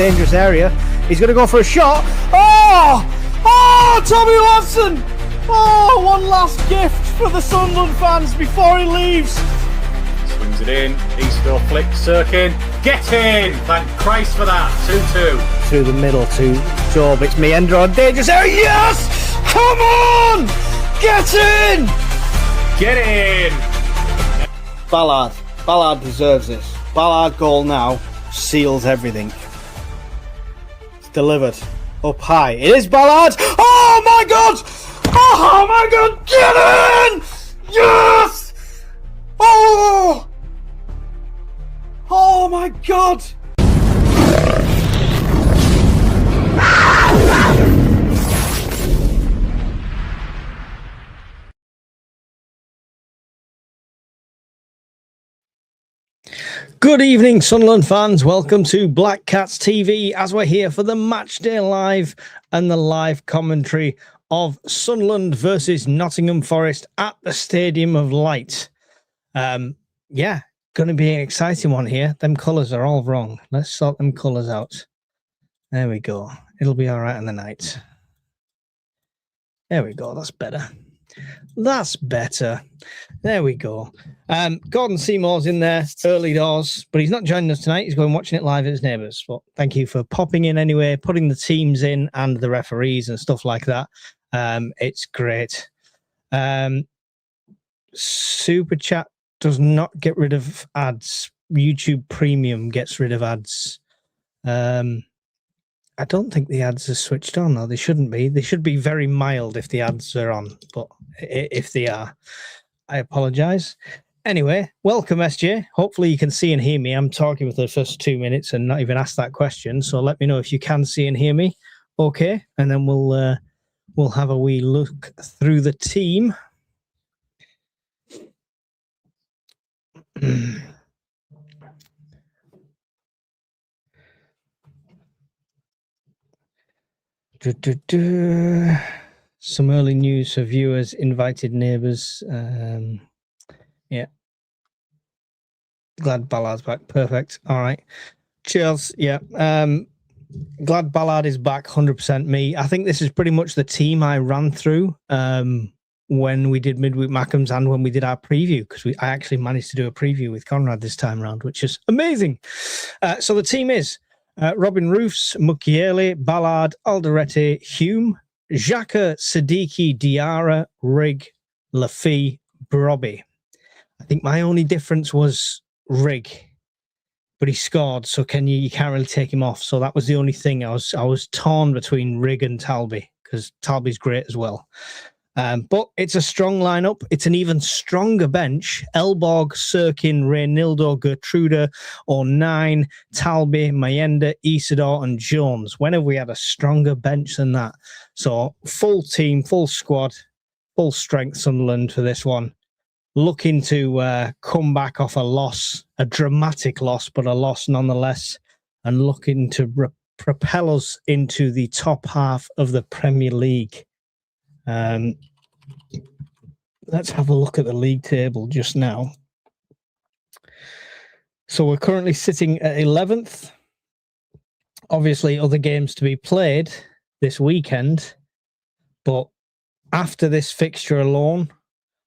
dangerous area. He's going to go for a shot. Oh! Oh, Tommy Watson! Oh, one last gift for the Sunderland fans before he leaves. Swings it in. Easter flick, Sirkin. Get in! Thank Christ for that. 2-2. Through the middle to Job. It's Meandro. Dangerous area. Yes! Come on! Get in! Get in! Ballard. Ballard deserves this. Ballard goal now seals everything. It's delivered. Up high. It is Ballard! Oh my god! Oh my god! Get in! Yes! Oh! Oh my god! Good evening, Sunderland fans. Welcome to Black Cats TV as we're here for the Matchday Live and the live commentary of Sunderland versus Nottingham Forest at the Stadium of Light. Yeah, going to be an exciting one here. Them colours are all wrong. Let's sort them colours out. There we go. It'll be all right in the night. There we go. That's better. That's better. There we go. Gordon Seymour's in there early doors, but he's not joining us tonight. He's going watching it live at his neighbours. But thank you for popping in anyway, putting the teams in and the referees and stuff like that. It's great. Super Chat does not get rid of ads. YouTube Premium gets rid of ads. I don't think the ads are switched on, or they shouldn't be. They should be very mild if the ads are on, but if they are, I apologise. Anyway, welcome, SJ. Hopefully you can see and hear me. I'm talking with the first 2 minutes and not even asked that question, so let me know if you can see and hear me. Okay, and then we'll have a wee look through the team. Some early news for viewers, invited neighbours. Yeah. Glad Ballard's back. Perfect. All right. Cheers. Yeah. Glad Ballard is back. 100% me. I think this is pretty much the team I ran through when we did Midweek Mackems and when we did our preview, because I actually managed to do a preview with Conrad this time around, which is amazing. So the team is Robin Roofs, Mukiele, Ballard, Alderete, Hume, Xhaka, Siddiqui, Diarra, Rigg, Lafie, Brobby. I think my only difference was Rigg, but he scored, so you can't really take him off. So that was the only thing. I was torn between Rigg and Talby, because Talby's great as well. But it's a strong lineup. It's an even stronger bench. Elborg, Sirkin, Reynildo, Gertruda, O'Nine, Talby, Mayenda, Isidore, and Jones. When have we had a stronger bench than that? So full team, full squad, full strength Sunderland for this one. Looking to come back off a loss, a dramatic loss, but a loss nonetheless, and looking to propel us into the top half of the Premier League. Let's have a look at the league table just now. So we're currently sitting at 11th. Obviously, other games to be played this weekend, but after this fixture alone,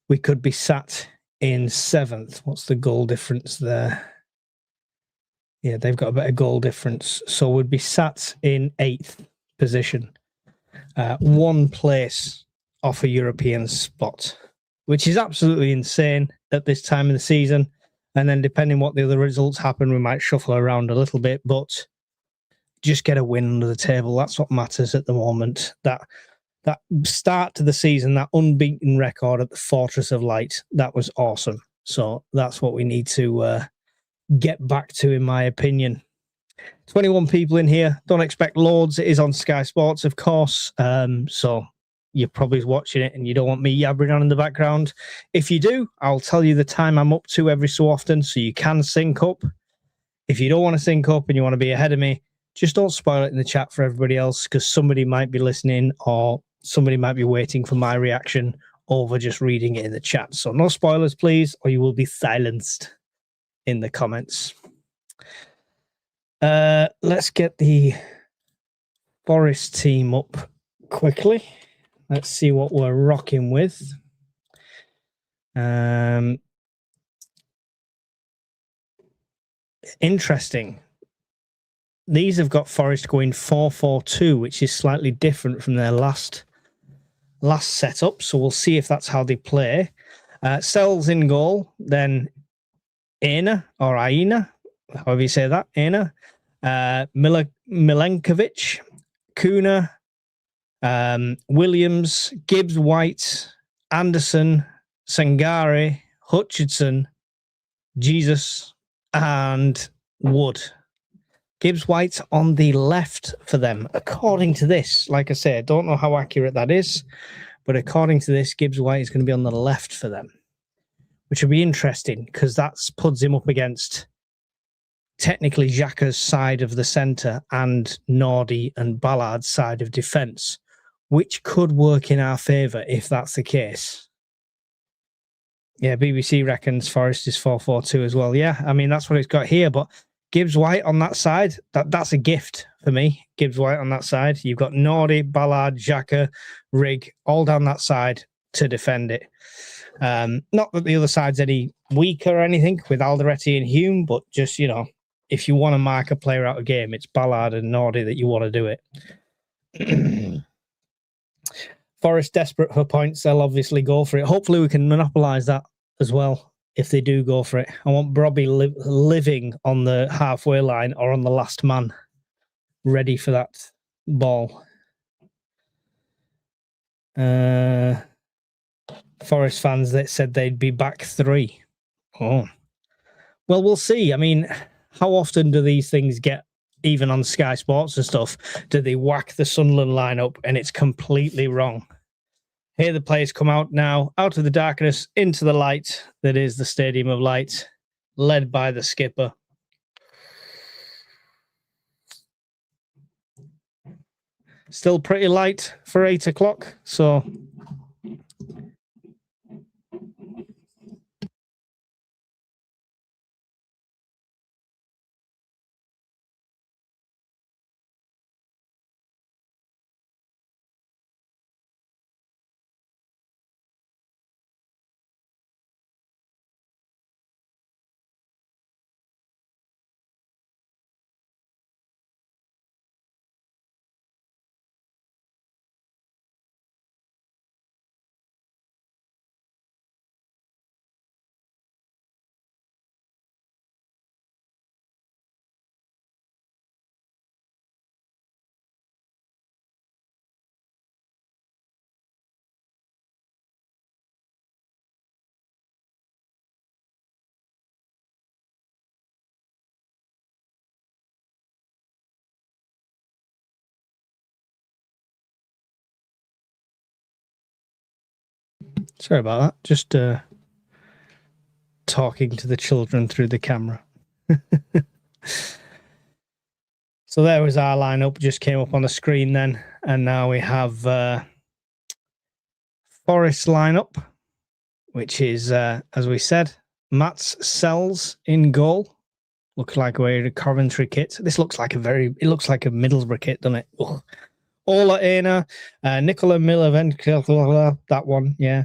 we could be sat in 7th. What's the goal difference there? Yeah, they've got a better goal difference. So we'd be sat in 8th position. One place off a European spot, which is absolutely insane at this time of the season. And then depending what the other results happen, we might shuffle around a little bit, but just get a win under the table. That's what matters at the moment. That start to the season, that unbeaten record at the Fortress of Light, that was awesome. So that's what we need to get back to, in my opinion. 21 people in here. Don't expect loads. It is on Sky Sports, of course. So you're probably watching it and you don't want me yabbering on in the background. If you do, I'll tell you the time I'm up to every so often so you can sync up. If you don't want to sync up and you want to be ahead of me, just don't spoil it in the chat for everybody else, because somebody might be listening or somebody might be waiting for my reaction over just reading it in the chat. So no spoilers, please, or you will be silenced in the comments. Let's get the Forest team up quickly. Let's see what we're rocking with. Interesting. These have got Forest going 4-4-2, which is slightly different from their last setup. So we'll see if that's how they play. Sells in goal, then Aina or Aina, however you say that, Aina, Milenkovic, Kuna, Williams, Gibbs, White, Anderson, Sangare, Hutchinson, Jesus, and Wood. Gibbs White on the left for them, according to this. Like I say, I don't know how accurate that is, but according to this, Gibbs White is going to be on the left for them, which will be interesting because that puts him up against technically Xhaka's side of the centre and Nordy and Ballard's side of defence, which could work in our favour if that's the case. Yeah, BBC reckons Forest is 4-4-2 as well. Yeah, I mean, that's what it's got here, but Gibbs White on that side, that's a gift for me. Gibbs White on that side. You've got Nordy, Ballard, Xhaka, Rigg, all down that side to defend it. Not that the other side's any weaker or anything with Alderete and Hume, but just, you know, if you want to mark a player out of game, it's Ballard and Nordy that you want to do it. Forest desperate for points, they'll obviously go for it. Hopefully we can monopolise that as well if they do go for it. I want Brobby living on the halfway line or on the last man, ready for that ball. Forest fans that said they'd be back 3. Oh. Well, we'll see. I mean, how often do these things get, even on Sky Sports and stuff, do they whack the Sunderland lineup and it's completely wrong? Here the players come out now, out of the darkness, into the light that is the Stadium of Light, led by the skipper. Still pretty light for 8 o'clock, so... Sorry about that. Just talking to the children through the camera. So there was our lineup, just came up on the screen then. And now we have Forest lineup, which is, as we said, Mats Sells in goal. Looks like we're a Coventry kit. This looks like it looks like a Middlesbrough kit, doesn't it? Ugh. Ola Aina, Nicola Milenkovic, that one, yeah.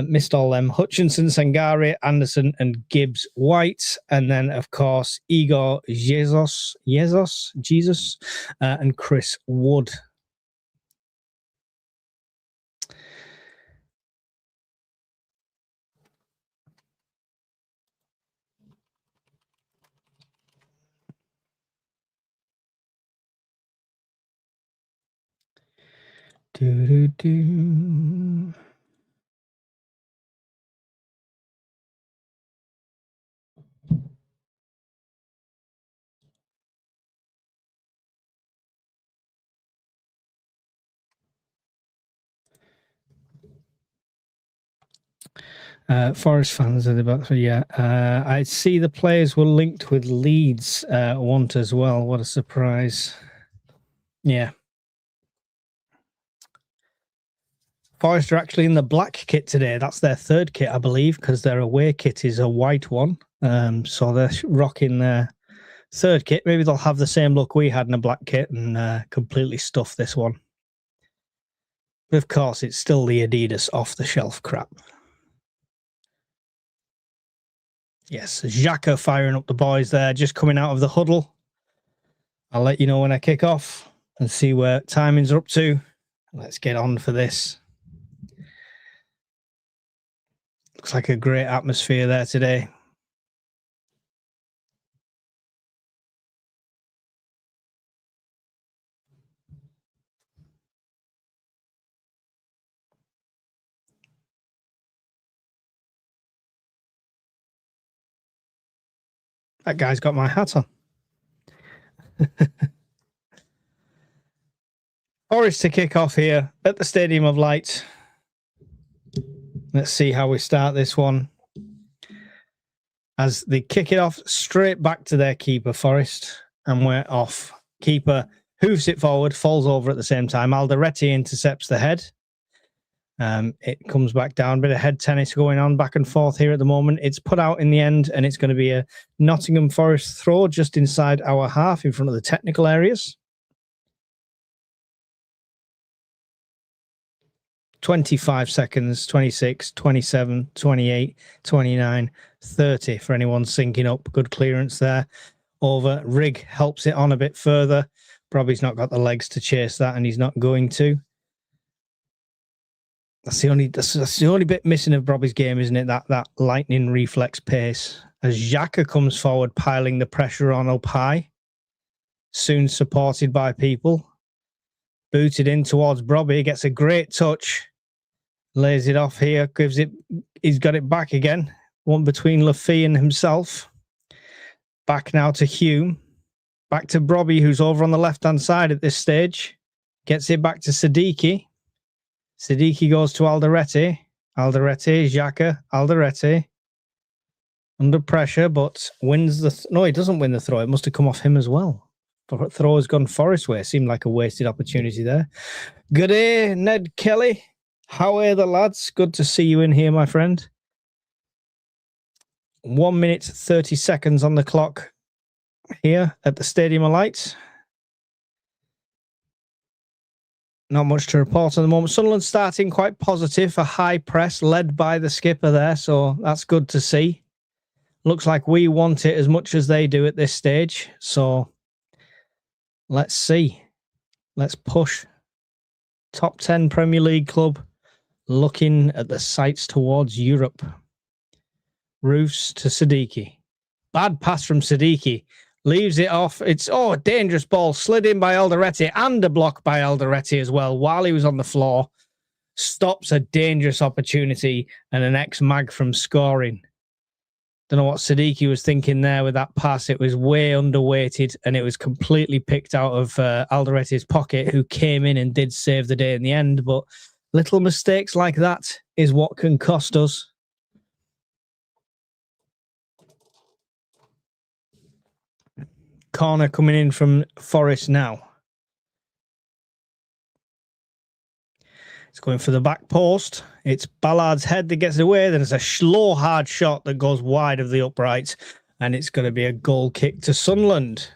Missed all them. Hutchinson, Sangare, Anderson, and Gibbs White. And then, of course, Igor Jesus, and Chris Wood. Do-do-do. Forest fans are about, yeah. I see the players were linked with Leeds want as well. What a surprise. Yeah. Forest are actually in the black kit today. That's their third kit, I believe, because their away kit is a white one. So they're rocking their third kit. Maybe they'll have the same look we had in a black kit and completely stuff this one. But of course, it's still the Adidas off-the-shelf crap. Yes, Xhaka firing up the boys there, just coming out of the huddle. I'll let you know when I kick off and see where timings are up to. Let's get on for this. Looks like a great atmosphere there today. That guy's got my hat on. Forest to kick off here at the Stadium of Light. Let's see how we start this one. As they kick it off straight back to their keeper, Forest, and we're off. Keeper hoofs it forward, falls over at the same time. Alderete intercepts the head. It comes back down. Bit of head tennis going on back and forth here at the moment. It's put out in the end, and it's going to be a Nottingham Forest throw just inside our half in front of the technical areas. 25 seconds, 26, 27, 28, 29, 30 for anyone syncing up. Good clearance there. Over. Rigg helps it on a bit further. Robbie's not got the legs to chase that, and he's not going to. That's the only bit missing of Robbie's game, isn't it? That lightning reflex pace. As Xhaka comes forward, piling the pressure on up high. Soon supported by people. Booted in towards Robbie. Gets a great touch. Lays it off here. He's got it back again. One between Laffy and himself. Back now to Hume. Back to Robbie, who's over on the left-hand side at this stage. Gets it back to Siddiqui. Siddiqui goes to Alderete. Alderete, Xhaka, Alderete. Under pressure, but wins the... No, he doesn't win the throw. It must have come off him as well. But throw has gone Forest way. Seemed like a wasted opportunity there. Good day, Ned Kelly. How are the lads? Good to see you in here, my friend. 1 minute, 30 seconds on the clock here at the Stadium of Light. Not much to report at the moment. Sunderland starting quite positive. A high press led by the skipper there, so that's good to see. Looks like we want it as much as they do at this stage. So let's see. Let's push. Top 10 Premier League club looking at the sights towards Europe. Roofs to Siddiqui. Bad pass from Siddiqui. Leaves it off. It's, a dangerous ball. Slid in by Alderete and a block by Alderete as well while he was on the floor. Stops a dangerous opportunity and an ex-mag from scoring. Don't know what Siddiqui was thinking there with that pass. It was way underweighted and it was completely picked out of Alderete's pocket, who came in and did save the day in the end. But little mistakes like that is what can cost us. Corner coming in from Forest now. It's going for the back post. It's Ballard's head that gets away. Then it's a slow, hard shot that goes wide of the upright. And it's going to be a goal kick to Sunderland.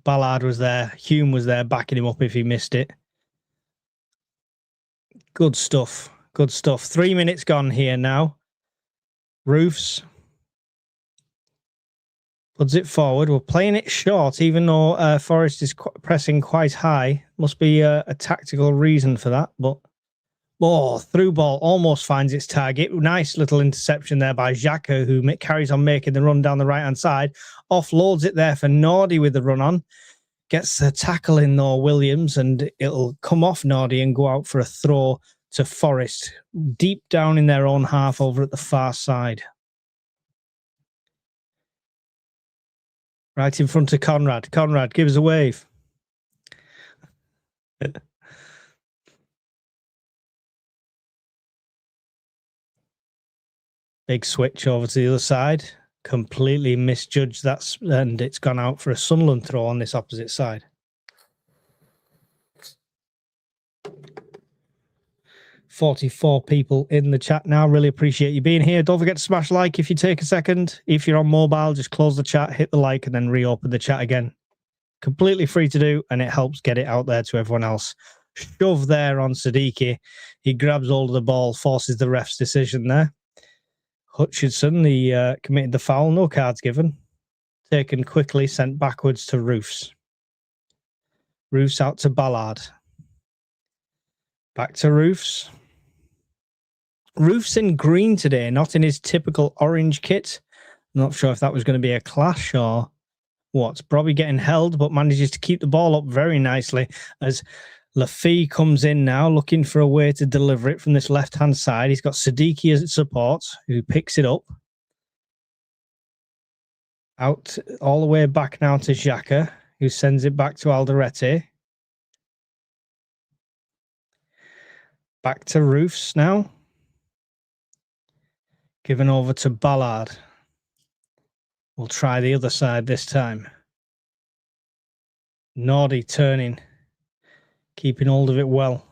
Ballard was there. Hume was there backing him up if he missed it. Good stuff. Good stuff. 3 minutes gone here now. Roofs. Puts it forward. We're playing it short, even though Forest is pressing quite high. Must be a tactical reason for that. But, through ball almost finds its target. Nice little interception there by Xhaka, who carries on making the run down the right-hand side. Offloads it there for Nordy with the run on. Gets the tackle in, though, Williams, and it'll come off Nordy and go out for a throw to Forest. Deep down in their own half over at the far side. Right in front of Conrad. Conrad, give us a wave. Big switch over to the other side. Completely misjudged that, and it's gone out for a Sunderland throw on this opposite side. 44 people in the chat now. Really appreciate you being here. Don't forget to smash like if you take a second. If you're on mobile, just close the chat, hit the like, and then reopen the chat again. Completely free to do, and it helps get it out there to everyone else. Shove there on Siddiqui. He grabs hold of the ball, forces the ref's decision there. Hutchinson, committed the foul. No cards given. Taken quickly, sent backwards to Roofs. Roofs out to Ballard. Back to Roofs. Roofs in green today, not in his typical orange kit. Not sure if that was going to be a clash or what. Brobby getting held, but manages to keep the ball up very nicely as Lafie comes in now, looking for a way to deliver it from this left-hand side. He's got Siddiqui as support, who picks it up. Out all the way back now to Xhaka, who sends it back to Alderete. Back to Roofs now. Given over to Ballard. We'll try the other side this time. Nordy turning. Keeping hold of it well.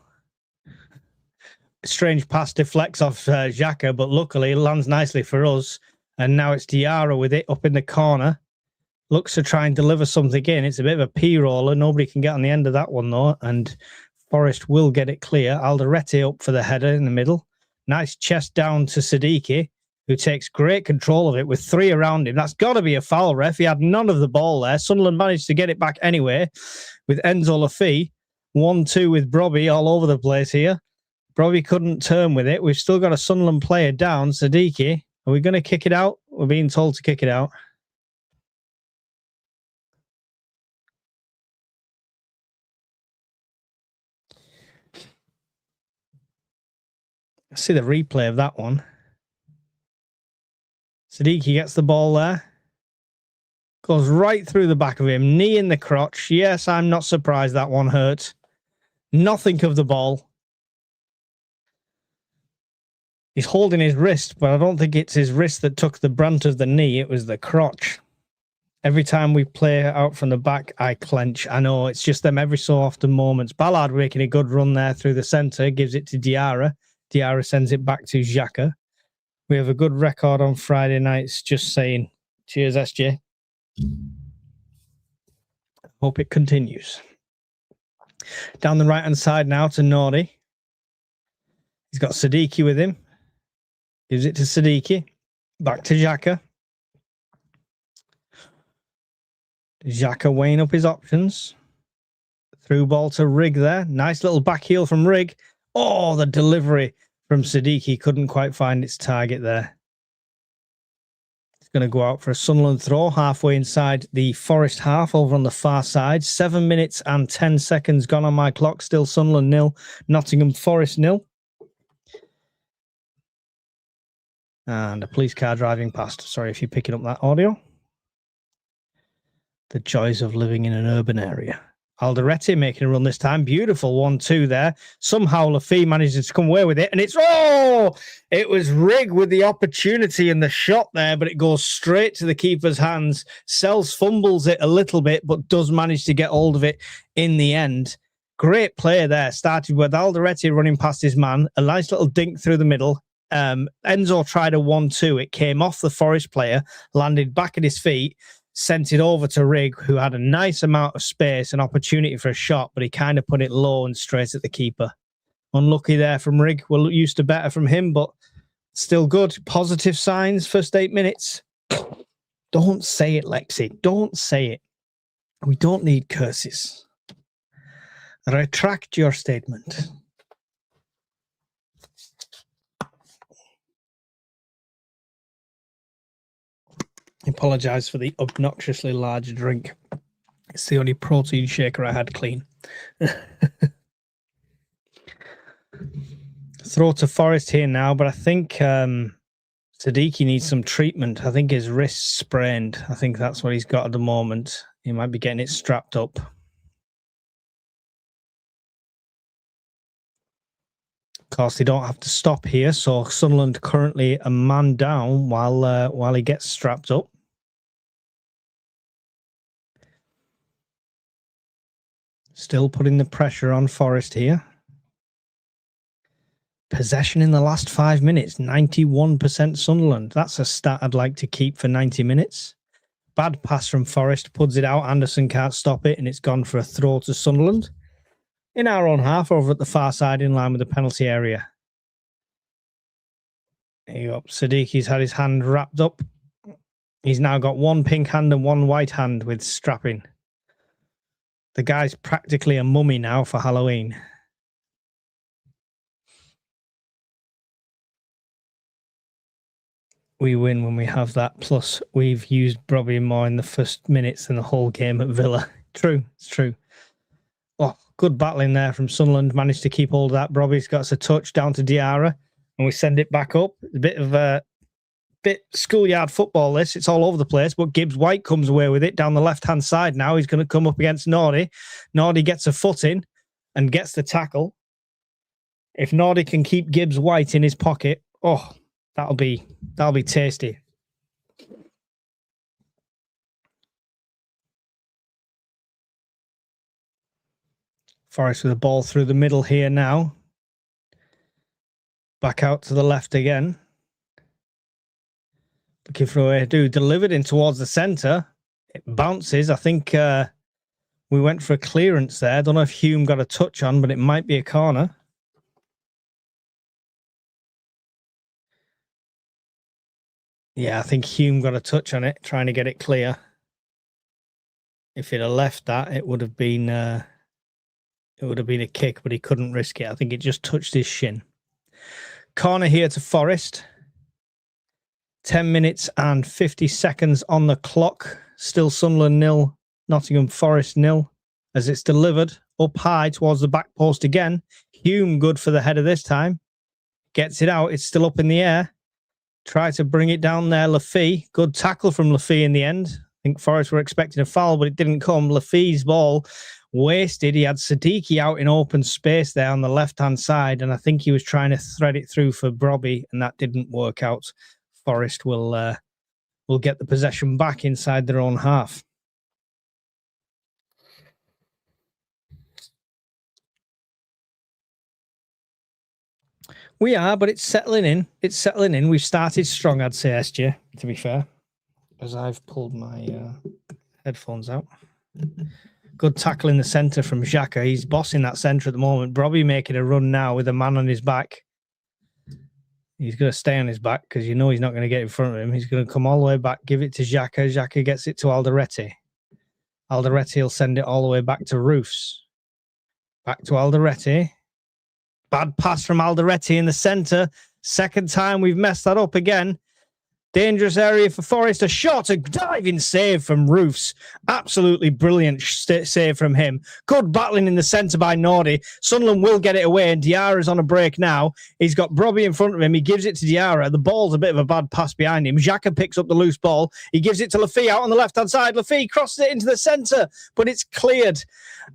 Strange pass deflects off Xhaka, but luckily it lands nicely for us. And now it's Diarra with it up in the corner. Looks to try and deliver something in. It's a bit of a P-roller. Nobody can get on the end of that one, though. And Forest will get it clear. Alderete up for the header in the middle. Nice chest down to Siddiqui, who takes great control of it with 3 around him. That's got to be a foul, ref. He had none of the ball there. Sunderland managed to get it back anyway with Enzo Lafie. 1-2 with Brobby all over the place here. Brobby couldn't turn with it. We've still got a Sunderland player down, Siddiqui. Are we going to kick it out? We're being told to kick it out. See the replay of that one. Siddiqui gets the ball there. Goes right through the back of him. Knee in the crotch. Yes, I'm not surprised that one hurt. Nothing of the ball. He's holding his wrist, but I don't think it's his wrist that took the brunt of the knee. It was the crotch. Every time we play out from the back, I clench. I know, it's just them every so often moments. Ballard making a good run there through the centre. Gives it to Diarra. Diarra sends it back to Xhaka. We have a good record on Friday nights, just saying. Cheers, SJ. Hope it continues. Down the right-hand side now to Nordy. He's got Siddiqui with him. Gives it to Siddiqui. Back to Xhaka. Xhaka weighing up his options. Through ball to Rig there. Nice little back heel from Rig. Oh, the delivery from Siddiqui couldn't quite find its target there. It's going to go out for a Sunderland throw halfway inside the Forest half over on the far side. 7 minutes and 10 seconds gone on my clock. Still Sunderland 0, Nottingham Forest 0. And a police car driving past. Sorry if you're picking up that audio. The joys of living in an urban area. Alderete making a run this time. Beautiful 1-2 there. Somehow Lafie manages to come away with it. And it's, it was Rig with the opportunity and the shot there, but it goes straight to the keeper's hands. Sells fumbles it a little bit, but does manage to get hold of it in the end. Great play there. Started with Alderete running past his man. A nice little dink through the middle. Enzo tried a 1-2. It came off the Forest player, landed back at his feet. Sent it over to Rig, who had a nice amount of space and opportunity for a shot, but he kind of put it low and straight at the keeper. Unlucky there from Rig. We're used to better from him, but still good. Positive signs, first 8 minutes. Don't say it, Lexi. Don't say it. We don't need curses. Retract your statement. I apologise for the obnoxiously large drink. It's the only protein shaker I had clean. Throw to Forest here now, but I think Siddiqui needs some treatment. I think his wrist's sprained. I think that's what he's got at the moment. He might be getting it strapped up. Of course, they don't have to stop here, so Sunderland currently a man down while he gets strapped up. Still putting the pressure on Forest here. Possession in the last 5 minutes, 91% Sunderland. That's a stat I'd like to keep for 90 minutes. Bad pass from Forest, puts it out. Anderson can't stop it, and it's gone for a throw to Sunderland. In our own half, over at the far side, in line with the penalty area. There you go. Sadiqi's had his hand wrapped up. He's now got one pink hand and one white hand with strapping. The guy's practically a mummy now for Halloween. We win when we have that. Plus, we've used Brobby more in the first minutes than the whole game at Villa. True, it's true. Oh, good battling there from Sunderland. Managed to keep hold of that. Brobby's got us a touch down to Diarra, and we send it back up. A bit of a schoolyard football this. It's all over the place, but Gibbs White comes away with it down the left-hand side now. He's going to come up against Nordy. Nordy gets a foot in and gets the tackle. If Nordy can keep Gibbs White in his pocket, oh, that'll be tasty. Forest with the ball through the middle here now. Back out to the left again. Looking for a way to do. Delivered in towards the centre. It bounces. I think we went for a clearance there. I don't know if Hume got a touch on, but it might be a corner. Yeah, I think Hume got a touch on it, trying to get it clear. If he'd have left that, it would have been a kick, but he couldn't risk it. I think it just touched his shin. Corner here to Forest. 10 minutes and 50 seconds on the clock. Still Sunderland 0, Nottingham Forest 0. As it's delivered up high towards the back post again. Hume good for the header this time. Gets it out. It's still up in the air. Try to bring it down there. Lafie. Good tackle from Lafie in the end. I think Forest were expecting a foul, but it didn't come. Lafie's ball wasted. He had Sadiqi out in open space there on the left-hand side, and I think he was trying to thread it through for Brobby, and that didn't work out. Forest will get the possession back inside their own half. We are, but it's settling in. It's settling in. We've started strong, I'd say, SJ, to be fair, as I've pulled my headphones out. Good tackle in the centre from Xhaka. He's bossing that centre at the moment. Brobby making a run now with a man on his back. He's going to stay on his back because you know he's not going to get in front of him. He's going to come all the way back, give it to Xhaka. Xhaka gets it to Alderete. Alderete will send it all the way back to Roofs. Back to Alderete. Bad pass from Alderete in the centre. Second time we've messed that up again. Dangerous area for Forest. A shot, a diving save from Roofs. Absolutely brilliant save from him. Good battling in the centre by Nordy. Sunderland will get it away, and Diarra's on a break now. He's got Brobby in front of him. He gives it to Diarra. The ball's a bit of a bad pass behind him. Xhaka picks up the loose ball. He gives it to Lafie out on the left-hand side. Lafie crosses it into the centre, but it's cleared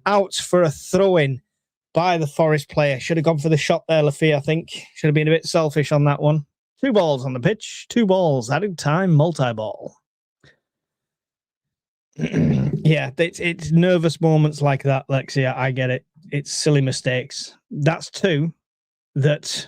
out for a throw-in by the Forest player. Should have gone for the shot there, Lafie, I think. Should have been a bit selfish on that one. 2 balls on the pitch, 2 balls, added time, multi-ball. Yeah, it's nervous moments like that, Lexia. I get it. It's silly mistakes. That's 2 that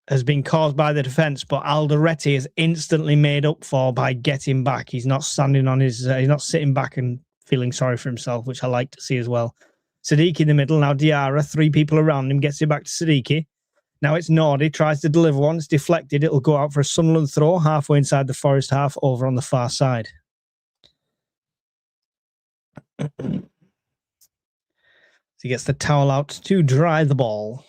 has been caused by the defence, but Alderete is instantly made up for by getting back. He's not standing on his, he's not sitting back and feeling sorry for himself, which I like to see as well. Sadiqi in the middle, now Diarra, 3 people around him, gets it back to Sadiqi. Now it's Nordy, tries to deliver one. It's deflected. It'll go out for a Sunderland throw halfway inside the Forest half over on the far side. So he gets the towel out to dry the ball.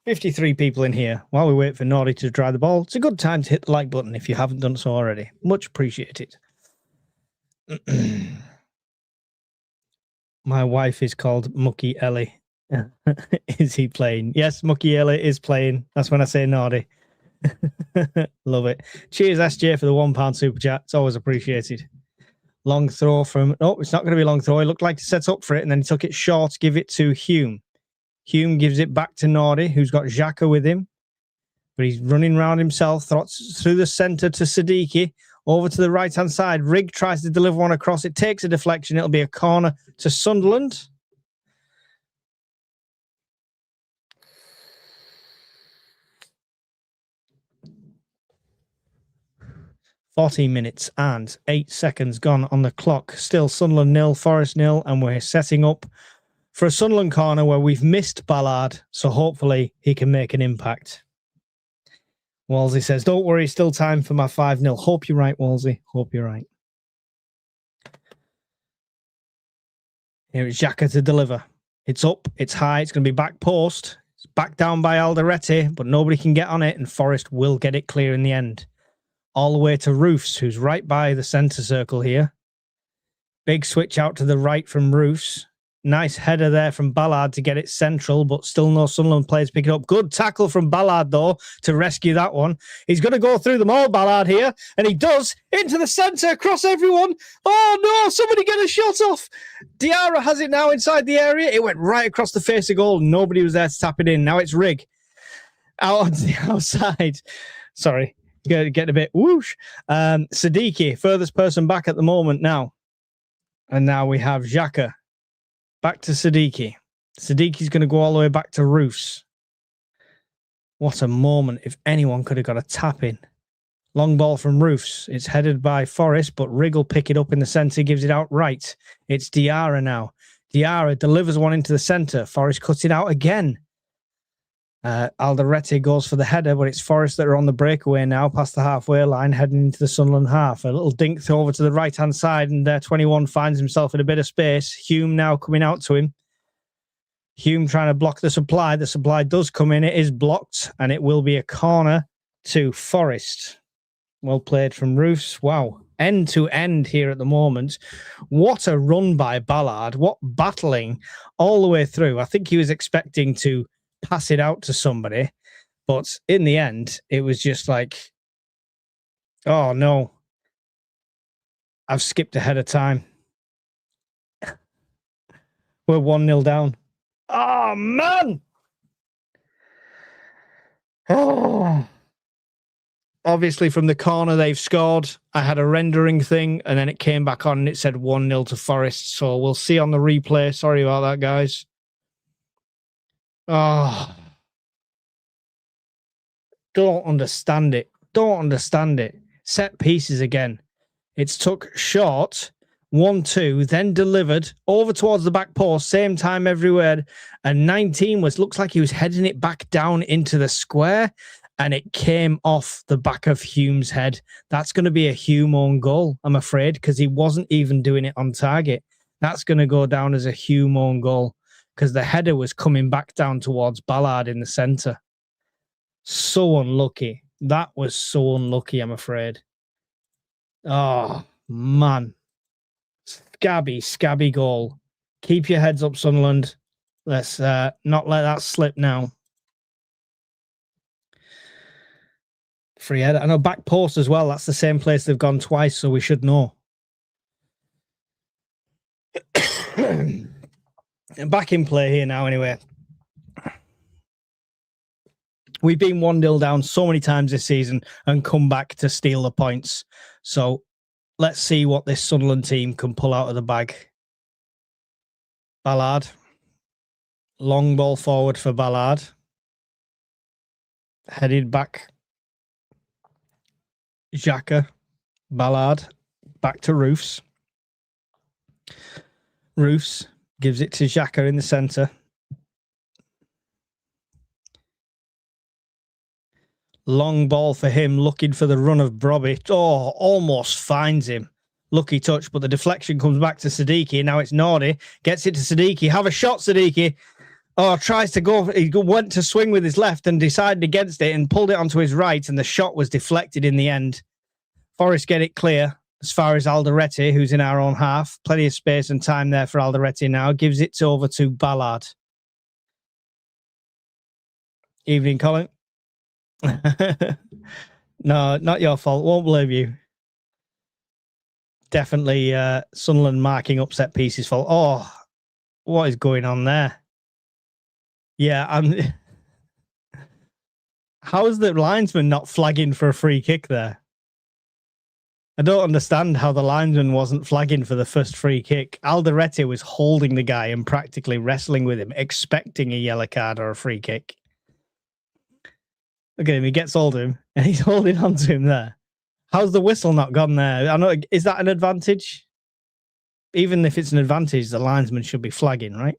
53 people in here. While we wait for Nordy to dry the ball, it's a good time to hit the like button if you haven't done so already. Much appreciated. My wife is called Mucky Ellie. Is he playing? Yes, Mucky Ellie is playing. That's when I say Nordy. Love it. Cheers, SJ, for the £1 super chat. It's always appreciated. Long throw from... No, it's not going to be a long throw. He looked like to set up for it, and then he took it short, give it to Hume. Hume gives it back to Nordy, who's got Xhaka with him. But he's running around himself, throws through the centre to Sadiqi. Over to the right-hand side. Rigg tries to deliver one across. It takes a deflection. It'll be a corner to Sunderland. 14 minutes and 8 seconds gone on the clock. Still Sunderland 0, Forest 0, and we're setting up for a Sunderland corner where we've missed Ballard, so hopefully he can make an impact. Wolsey says, don't worry, still time for my 5-0. Hope you're right, Wolsey. Hope you're right. Here is Xhaka to deliver. It's up, it's high, it's going to be back post. It's back down by Alderete, but nobody can get on it, and Forest will get it clear in the end. All the way to Roofs, who's right by the centre circle here. Big switch out to the right from Roofs. Nice header there from Ballard to get it central, but still no Sunderland players pick it up. Good tackle from Ballard, though, to rescue that one. He's going to go through them all, Ballard, here, and he does. Into the centre, across everyone. Oh, no, somebody get a shot off. Diarra has it now inside the area. It went right across the face of goal. Nobody was there to tap it in. Now it's Rig. Out on the outside. Sorry, get a bit whoosh. Siddiqui, furthest person back at the moment now. And now we have Xhaka. Back to Siddiqui. Siddiqui's going to go all the way back to Roofs. What a moment. If anyone could have got a tap in. Long ball from Roofs. It's headed by Forrest, but Rig will pick it up in the centre, gives it out right. It's Diarra now. Diarra delivers one into the centre. Forrest cuts it out again. Alderete goes for the header, but it's Forrest that are on the breakaway now, past the halfway line, heading into the Sunderland half. A little dink over to the right-hand side, and 21 finds himself in a bit of space. Hume now coming out to him. Hume trying to block the supply. The supply does come in. It is blocked, and it will be a corner to Forrest. Well played from Roofs. Wow. End to end here at the moment. What a run by Ballard. What battling all the way through. I think he was expecting to pass it out to somebody, but in the end it was just like, oh no, I've skipped ahead of time. We're 1-0 down. Oh man. Oh, obviously from the corner they've scored. I had a rendering thing and then it came back on and it said 1-0 to Forest, so we'll see on the replay. Sorry about that, guys. Oh, don't understand it. Don't understand it. Set pieces again. It's took short, 1-2, then delivered over towards the back post, same time everywhere. And 19 looks like he was heading it back down into the square, and it came off the back of Hume's head. That's going to be a Hume own goal, I'm afraid, because he wasn't even doing it on target. That's going to go down as a Hume own goal, because the header was coming back down towards Ballard in the centre. So unlucky. That was so unlucky, I'm afraid. Oh, man. Scabby goal. Keep your heads up, Sunderland. Let's not let that slip now. Free header. I know back post as well. That's the same place they've gone twice, so we should know. Back in play here now, anyway. We've been 1-0 down so many times this season and come back to steal the points. So let's see what this Sunderland team can pull out of the bag. Ballard. Long ball forward for Ballard. Headed back. Xhaka. Ballard. Back to Roofs. Roofs gives it to Xhaka in the centre. Long ball for him, looking for the run of Brobby. Oh, almost finds him. Lucky touch, but the deflection comes back to Siddiqui. Now it's Nordy. Gets it to Siddiqui. Have a shot, Siddiqui. Oh, tries to go. He went to swing with his left and decided against it and pulled it onto his right, and the shot was deflected in the end. Forest get it clear as far as Alderete, who's in our own half. Plenty of space and time there for Alderete now. Gives it over to Ballard. Evening, Colin. No, not your fault. Won't blame you. Definitely Sunderland marking up set pieces fault. Oh, what is going on there? Yeah, how is the linesman not flagging for a free kick there? I don't understand how the linesman wasn't flagging for the first free kick. Alderete was holding the guy and practically wrestling with him, expecting a yellow card or a free kick. Look at him, he gets hold of him, and he's holding on to him there. How's the whistle not gone there? I know. Is that an advantage? Even if it's an advantage, the linesman should be flagging, right?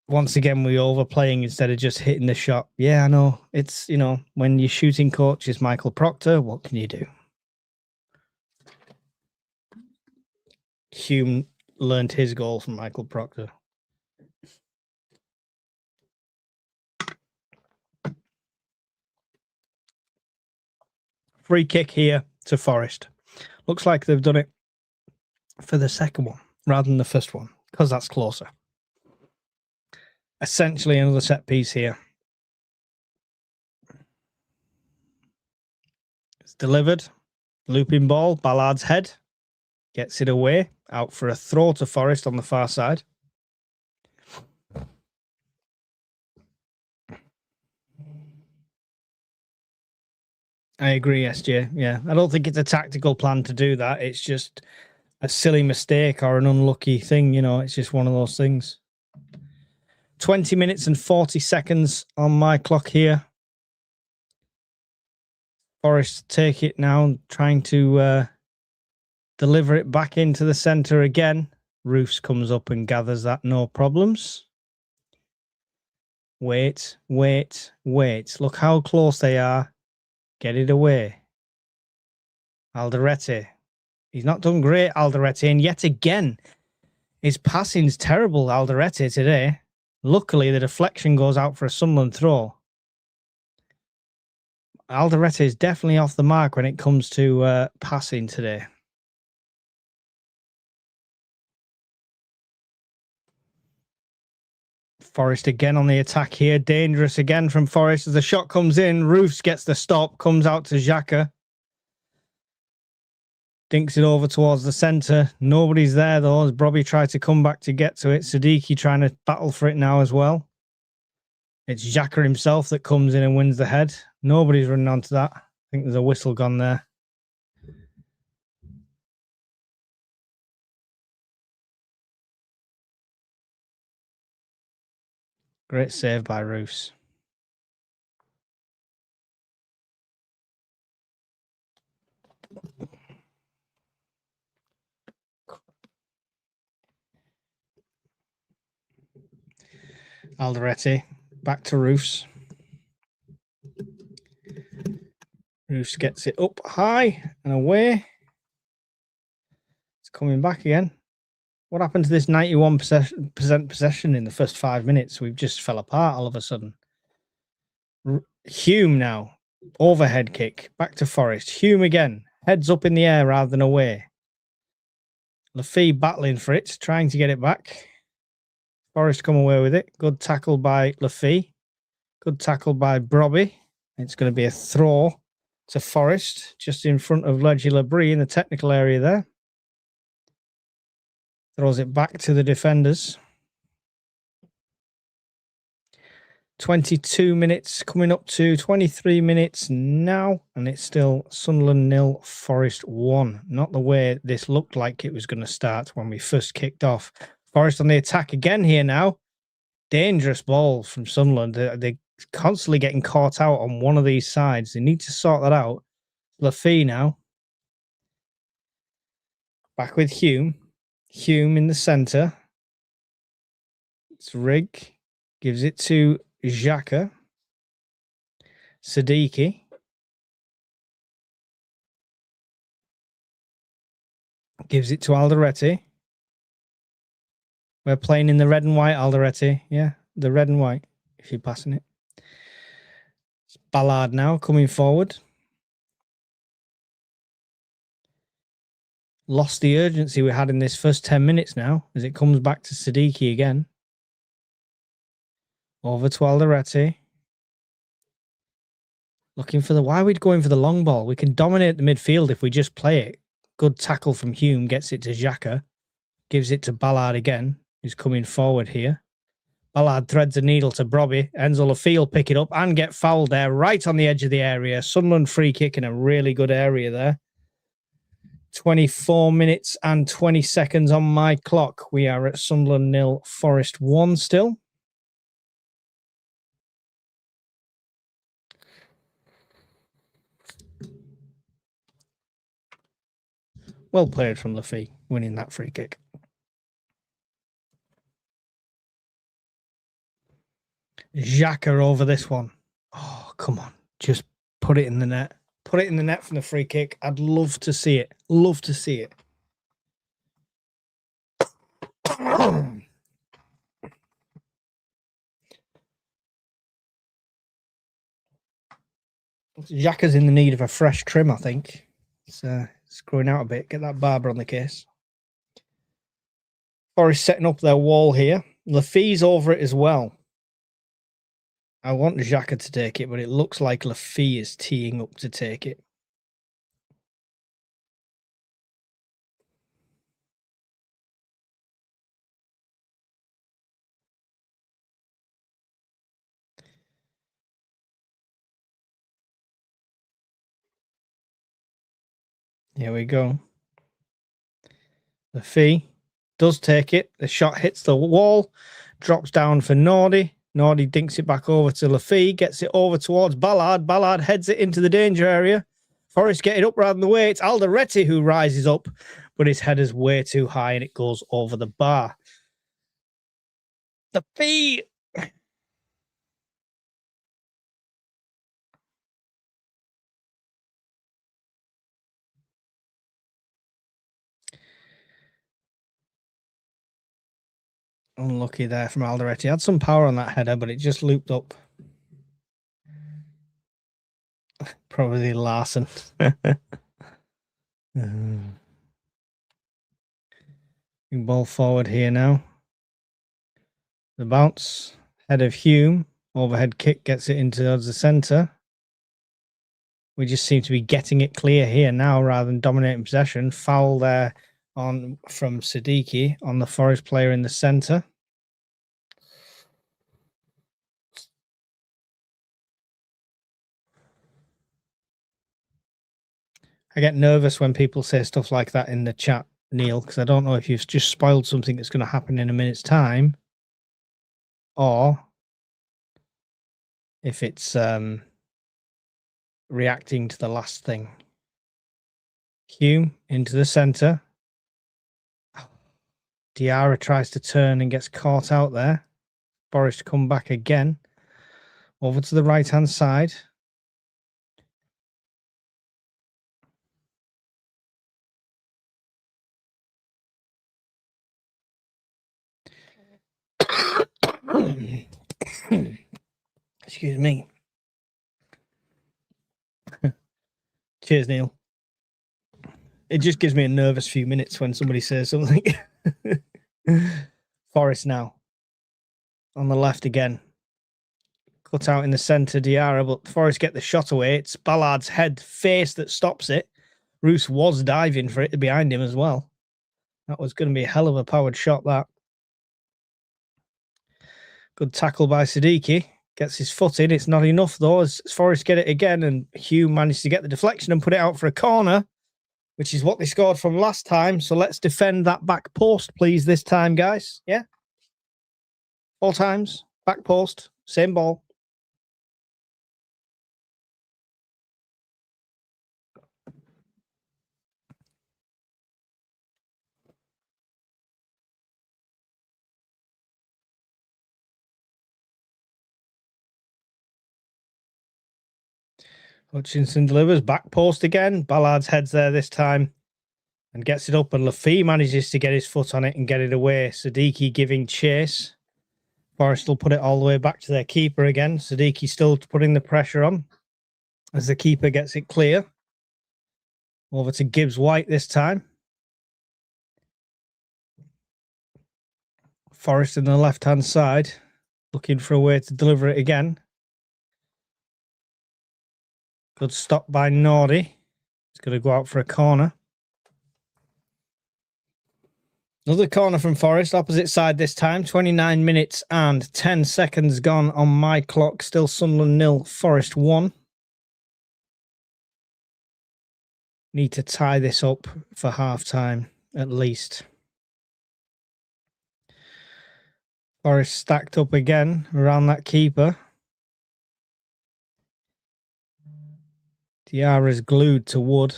Once again, we're overplaying instead of just hitting the shot. Yeah, I know. It's, when your shooting coach is Michael Proctor, what can you do? Hume learned his goal from Michael Proctor. Free kick here to Forest. Looks like they've done it for the second one rather than the first one, because that's closer. Essentially another set piece here. It's delivered. Looping ball. Ballard's head. Gets it away. Out for a throw to Forest on the far side. I agree, SJ. Yeah, I don't think it's a tactical plan to do that. It's just a silly mistake or an unlucky thing. It's just one of those things. 20 minutes and 40 seconds on my clock here. Forest take it now, trying to deliver it back into the centre again. Roofs comes up and gathers that, no problems. Wait. Look how close they are. Get it away. Alderete. He's not done great, Alderete. And yet again, his passing's terrible, Alderete, today. Luckily, the deflection goes out for a Sunderland throw. Alderete is definitely off the mark when it comes to passing today. Forest again on the attack here. Dangerous again from Forest as the shot comes in. Roofs gets the stop, comes out to Xhaka. Dinks it over towards the centre. Nobody's there though as Brobby tried to come back to get to it. Siddiqui trying to battle for it now as well. It's Xhaka himself that comes in and wins the head. Nobody's running onto that. I think there's a whistle gone there. Great save by Roofs. Alderete back to Roofs. Roofs gets it up high and away. It's coming back again. What happened to this 91% possession in the first 5 minutes? We've just fell apart all of a sudden. Hume now. Overhead kick. Back to Forest. Hume again. Heads up in the air rather than away. Lafee battling for it. Trying to get it back. Forest come away with it. Good tackle by Lafee. Good tackle by Brobby. It's going to be a throw to Forest. Just in front of Leggy Labrie in the technical area there. Throws it back to the defenders. 22 minutes coming up to 23 minutes now. And it's still Sunderland 0, Forest 1. Not the way this looked like it was going to start when we first kicked off. Forest on the attack again here now. Dangerous balls from Sunderland. They're constantly getting caught out on one of these sides. They need to sort that out. Lafee now. Back with Hume. Hume in the centre. It's Rigg. Gives it to Xhaka. Siddiqui. Gives it to Alderete. We're playing in the red and white, Alderete. Yeah, the red and white, if you're passing it. It's Ballard now coming forward. Lost the urgency we had in this first 10 minutes now as it comes back to Siddiqui again. Over to Alderete. Looking for the... Why are we going for the long ball? We can dominate the midfield if we just play it. Good tackle from Hume. Gets it to Xhaka. Gives it to Ballard again, who's coming forward here. Ballard threads a needle to Brobby. Enzo Lafee will pick it up and get fouled there right on the edge of the area. Sunderland free kick in a really good area there. 24 minutes and 20 seconds on my clock. We are at Sunderland 0, Forest 1 still. Well played from Lafay, winning that free kick. Xhaka over this one. Oh, come on. Just put it in the net. Put it in the net from the free kick. I'd love to see it. Love to see it. Xhaka's in the need of a fresh trim, I think. It's growing out a bit. Get that barber on the case. Forest setting up their wall here. Lafay's over it as well. I want Xhaka to take it, but it looks like Lafay is teeing up to take it. Here we go. Lafay does take it. The shot hits the wall, drops down for Nordy. Nordy dinks it back over to Lafay, gets it over towards Ballard. Ballard heads it into the danger area. Forrest get it up rather than the way. It's Alderete who rises up, but his header's way too high and it goes over the bar. Lafay. Unlucky there from Alderete. He had some power on that header, but it just looped up. Probably Larson. Ball forward here now. The bounce. Head of Hume. Overhead kick gets it into the centre. We just seem to be getting it clear here now rather than dominating possession. Foul there on from Siddiqui on the Forest player in the centre. I get nervous when people say stuff like that in the chat, Neil, because I don't know if you've just spoiled something that's going to happen in a minute's time or if it's reacting to the last thing. Hume into the centre. Diarra tries to turn and gets caught out there. Boris to come back again. Over to the right-hand side. Excuse me. Cheers, Neil. It just gives me a nervous few minutes when somebody says something. Forest now. On the left again. Cut out in the centre, Diarra, but Forest get the shot away. It's Ballard's head face that stops it. Roos was diving for it behind him as well. That was going to be a hell of a powered shot, that. Good tackle by Siddiqui. Gets his foot in. It's not enough, though, as Forest get it again, and Hugh managed to get the deflection and put it out for a corner, which is what they scored from last time. So let's defend that back post, please, this time, guys. Yeah? 4 times. Back post. Same ball. Hutchinson delivers. Back post again. Ballard's heads there this time and gets it up, and Lafay manages to get his foot on it and get it away. Siddiqui giving chase. Forest will put it all the way back to their keeper again. Siddiqui still putting the pressure on as the keeper gets it clear. Over to Gibbs-White this time. Forest in the left-hand side, looking for a way to deliver it again. Good stop by Nordy. He's going to go out for a corner. Another corner from Forest, opposite side this time. 29 minutes and 10 seconds gone on my clock. Still Sunderland 0, Forest 1. Need to tie this up for half-time, at least. Forest stacked up again around that keeper. Diarra's glued to Wood.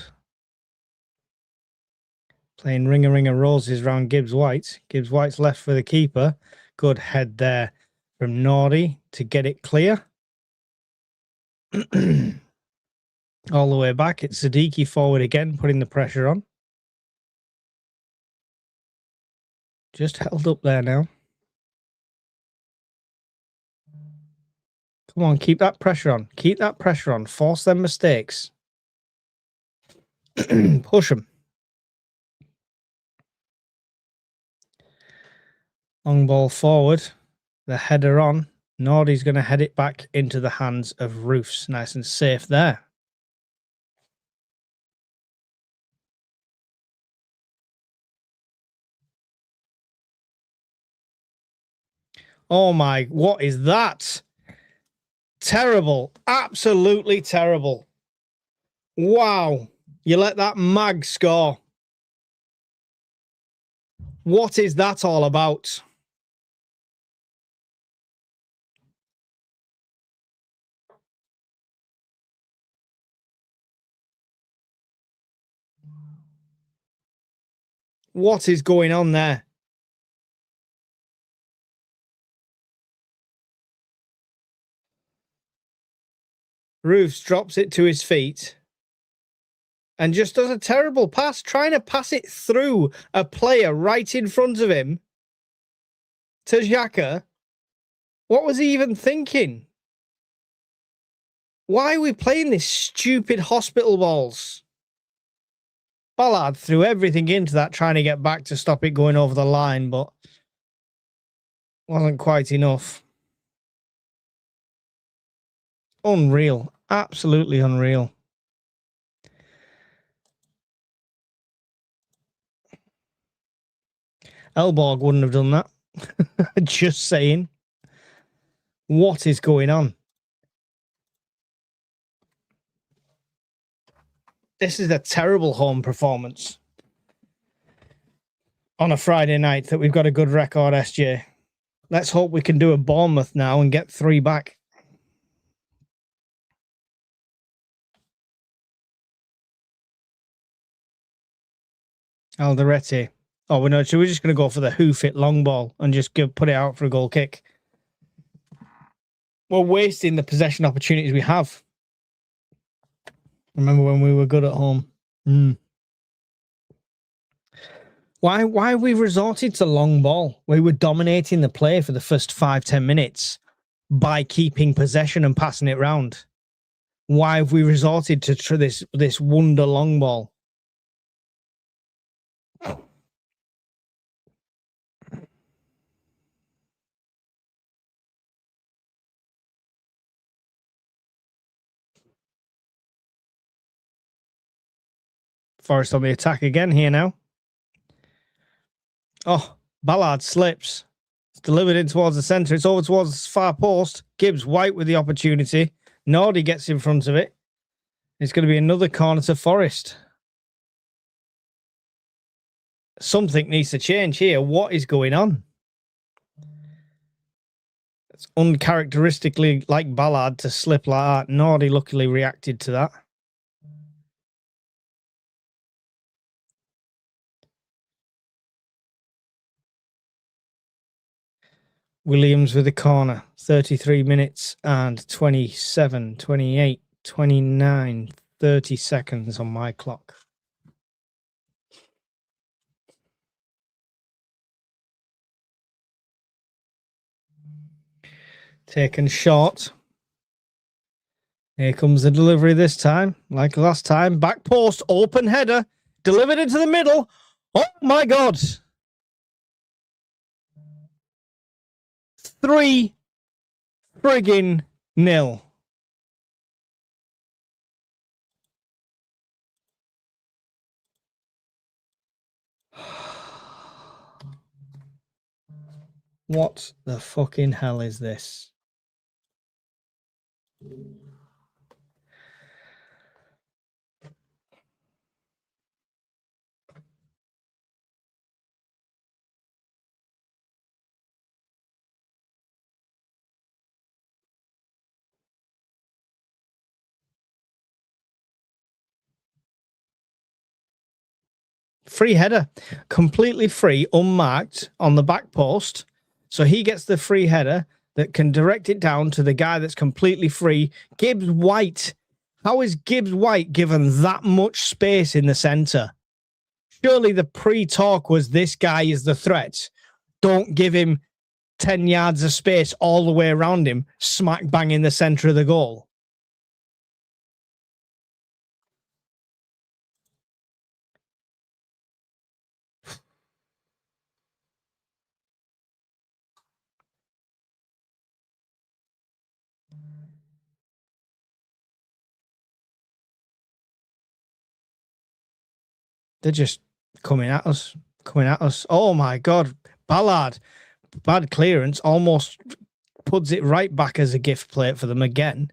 Playing ringer roses round Gibbs White. Gibbs White's left for the keeper. Good head there from Nordy to get it clear. All the way back. It's Siddiqui forward again, putting the pressure on. Just held up there now. Come on, keep that pressure on. Keep that pressure on. Force them mistakes. Push them. Long ball forward. The header on. Nordy's going to head it back into the hands of Roofs. Nice and safe there. Oh my, what is that? Terrible. Absolutely terrible. Wow. You let that mag score. What is that all about? What is going on there? Roofs drops it to his feet and just does a terrible pass, trying to pass it through a player right in front of him to Xhaka. What was he even thinking? Why are we playing this stupid hospital balls? Ballard threw everything into that, trying to get back to stop it going over the line, but wasn't quite enough. Unreal. Absolutely unreal. Elborg wouldn't have done that. Just saying. What is going on? This is a terrible home performance on a Friday night that we've got a good record, SJ. Let's hope we can do a Bournemouth now and get 3 back. Alderete. Oh, we're just going to go for the hoof it long ball and just put it out for a goal kick. We're wasting the possession opportunities we have. Remember when we were good at home? Why have we resorted to long ball? We were dominating the play for the first 5-10 minutes by keeping possession and passing it round. Why have we resorted to this wonder long ball? Forest on the attack again here now. Oh, Ballard slips. It's delivered in towards the centre. It's over towards the far post. Gibbs White with the opportunity. Nordy gets in front of it. It's going to be another corner to Forest. Something needs to change here. What is going on? It's uncharacteristically like Ballard to slip like that. Nordy luckily reacted to that. Williams with the corner. 33 minutes and 27, 28, 29, 30 seconds on my clock. Taken short. Here comes the delivery this time. Like last time. Back post, open header. Delivered into the middle. Oh my God. 3 friggin' 0. What the fucking hell is this? Free header, completely free, unmarked on the back post. So he gets the free header that can direct it down to the guy that's completely free. Gibbs White. How is Gibbs White given that much space in the centre? Surely the pre-talk was this guy is the threat. Don't give him 10 yards of space all the way around him, smack bang in the centre of the goal. They're just coming at us. Oh my God. Ballard, bad clearance, almost puts it right back as a gift plate for them again.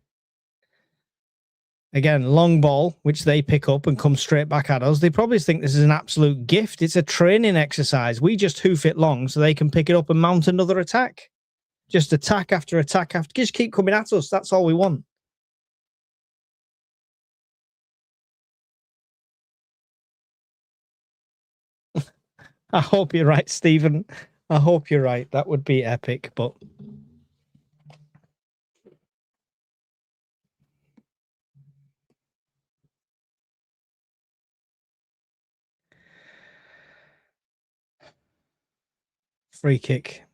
Again, long ball, which they pick up and come straight back at us. They probably think this is an absolute gift. It's a training exercise. We just hoof it long so they can pick it up and mount another attack. Just attack after attack after. Just keep coming at us. That's all we want. I hope you're right, Stephen. I hope you're right. That would be epic, but... Free kick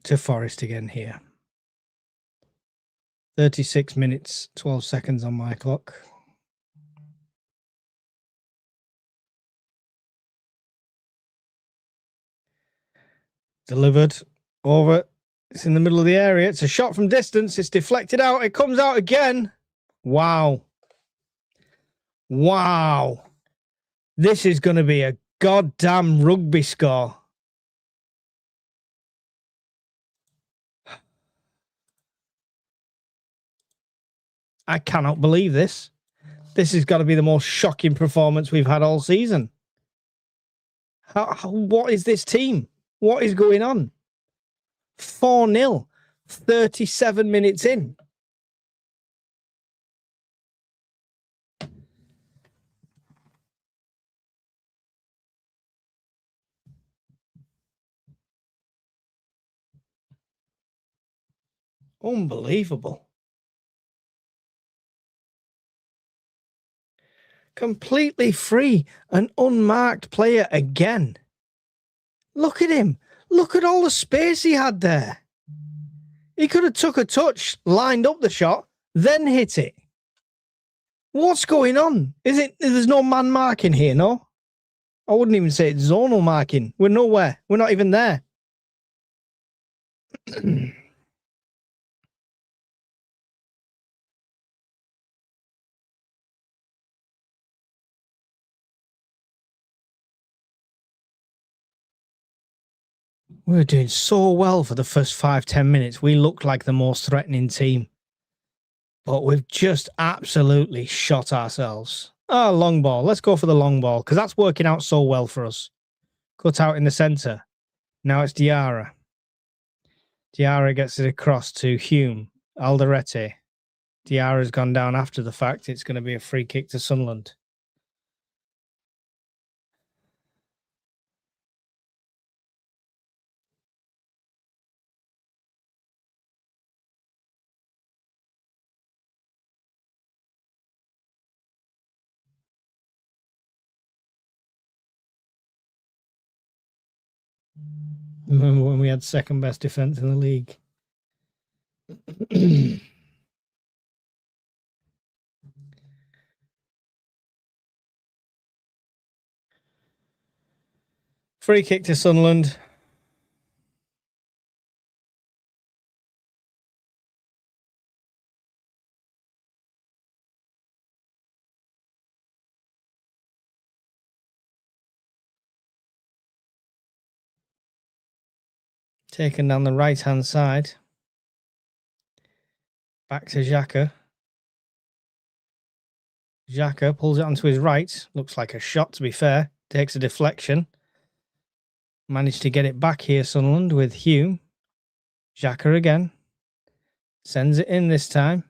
to Forest again here. 36 minutes, 12 seconds on my clock. Delivered over. It's in the middle of the area. It's a shot from distance. It's deflected out. It comes out again. Wow. Wow. This is going to be a goddamn rugby score. I cannot believe this. This has got to be the most shocking performance we've had all season. What is this team? What is going on? 4-0, 37 minutes in. Unbelievable. Completely free, an unmarked player again. Look at him. Look at all the space he had there. He could have took a touch, lined up the shot, then hit it. What's going on? There's no man marking here, no? I wouldn't even say it's zonal marking. We're nowhere. We're not even there. We were doing so well for the first 5-10 minutes. We looked like the most threatening team. But we've just absolutely shot ourselves. Oh, long ball. Let's go for the long ball because that's working out so well for us. Cut out in the centre. Now it's Diarra. Diarra gets it across to Hume. Alderete. Diarra's gone down after the fact. It's going to be a free kick to Sunderland. Remember when we had second best defence in the league? Free kick to Sunderland. Taken down the right-hand side. Back to Xhaka. Xhaka pulls it onto his right. Looks like a shot, to be fair. Takes a deflection. Managed to get it back here, Sunderland, with Hume. Xhaka again. Sends it in this time.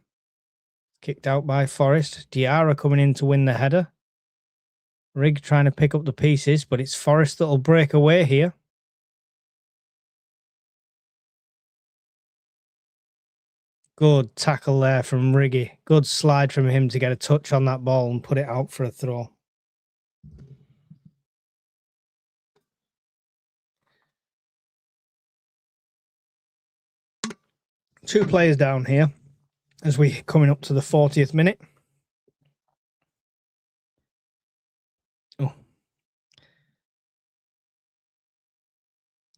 Kicked out by Forest. Diarra coming in to win the header. Rig trying to pick up the pieces, but it's Forrest that'll break away here. Good tackle there from Riggy. Good slide from him to get a touch on that ball and put it out for a throw. Two players down here as we're coming up to the 40th minute. Oh.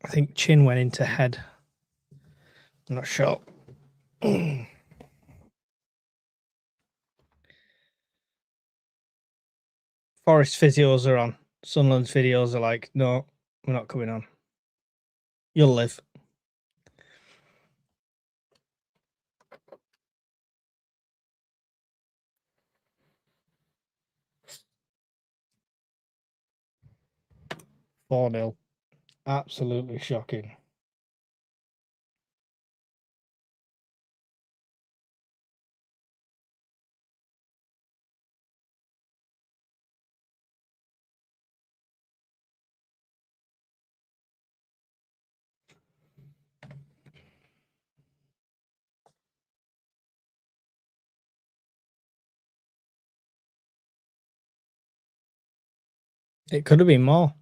I think Chin went into head. I'm not sure. Forest physios are on. Sunderland's videos are like, no, we're not coming on. You'll live. Four 0. Absolutely shocking. It could have been more.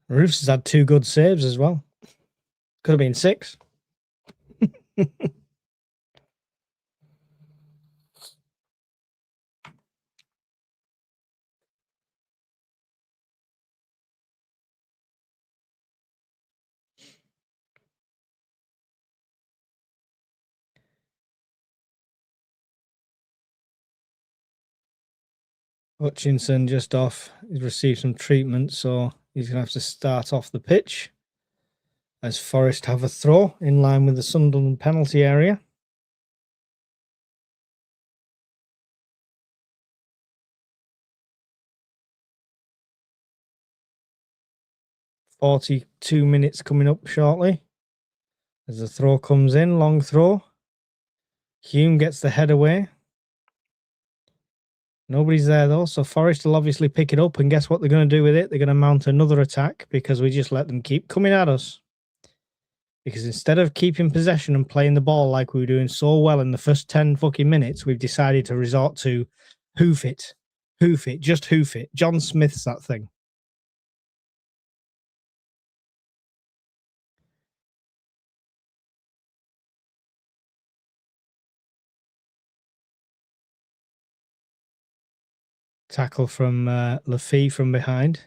Roofs has had two good saves as well. Could have been 6. Hutchinson just off. He's received some treatment, so he's going to have to start off the pitch as Forest have a throw in line with the Sunderland penalty area. "42 minutes coming up shortly as the throw comes in. Long throw. Hume gets the head away. Nobody's there though, so Forest will obviously pick it up, and guess what they're going to do with it? They're going to mount another attack because we just let them keep coming at us. Because instead of keeping possession and playing the ball like we were doing so well in the first 10 fucking minutes, we've decided to resort to hoof it. Hoof it. Just hoof it. John Smith's that thing. Tackle from Lafie from behind.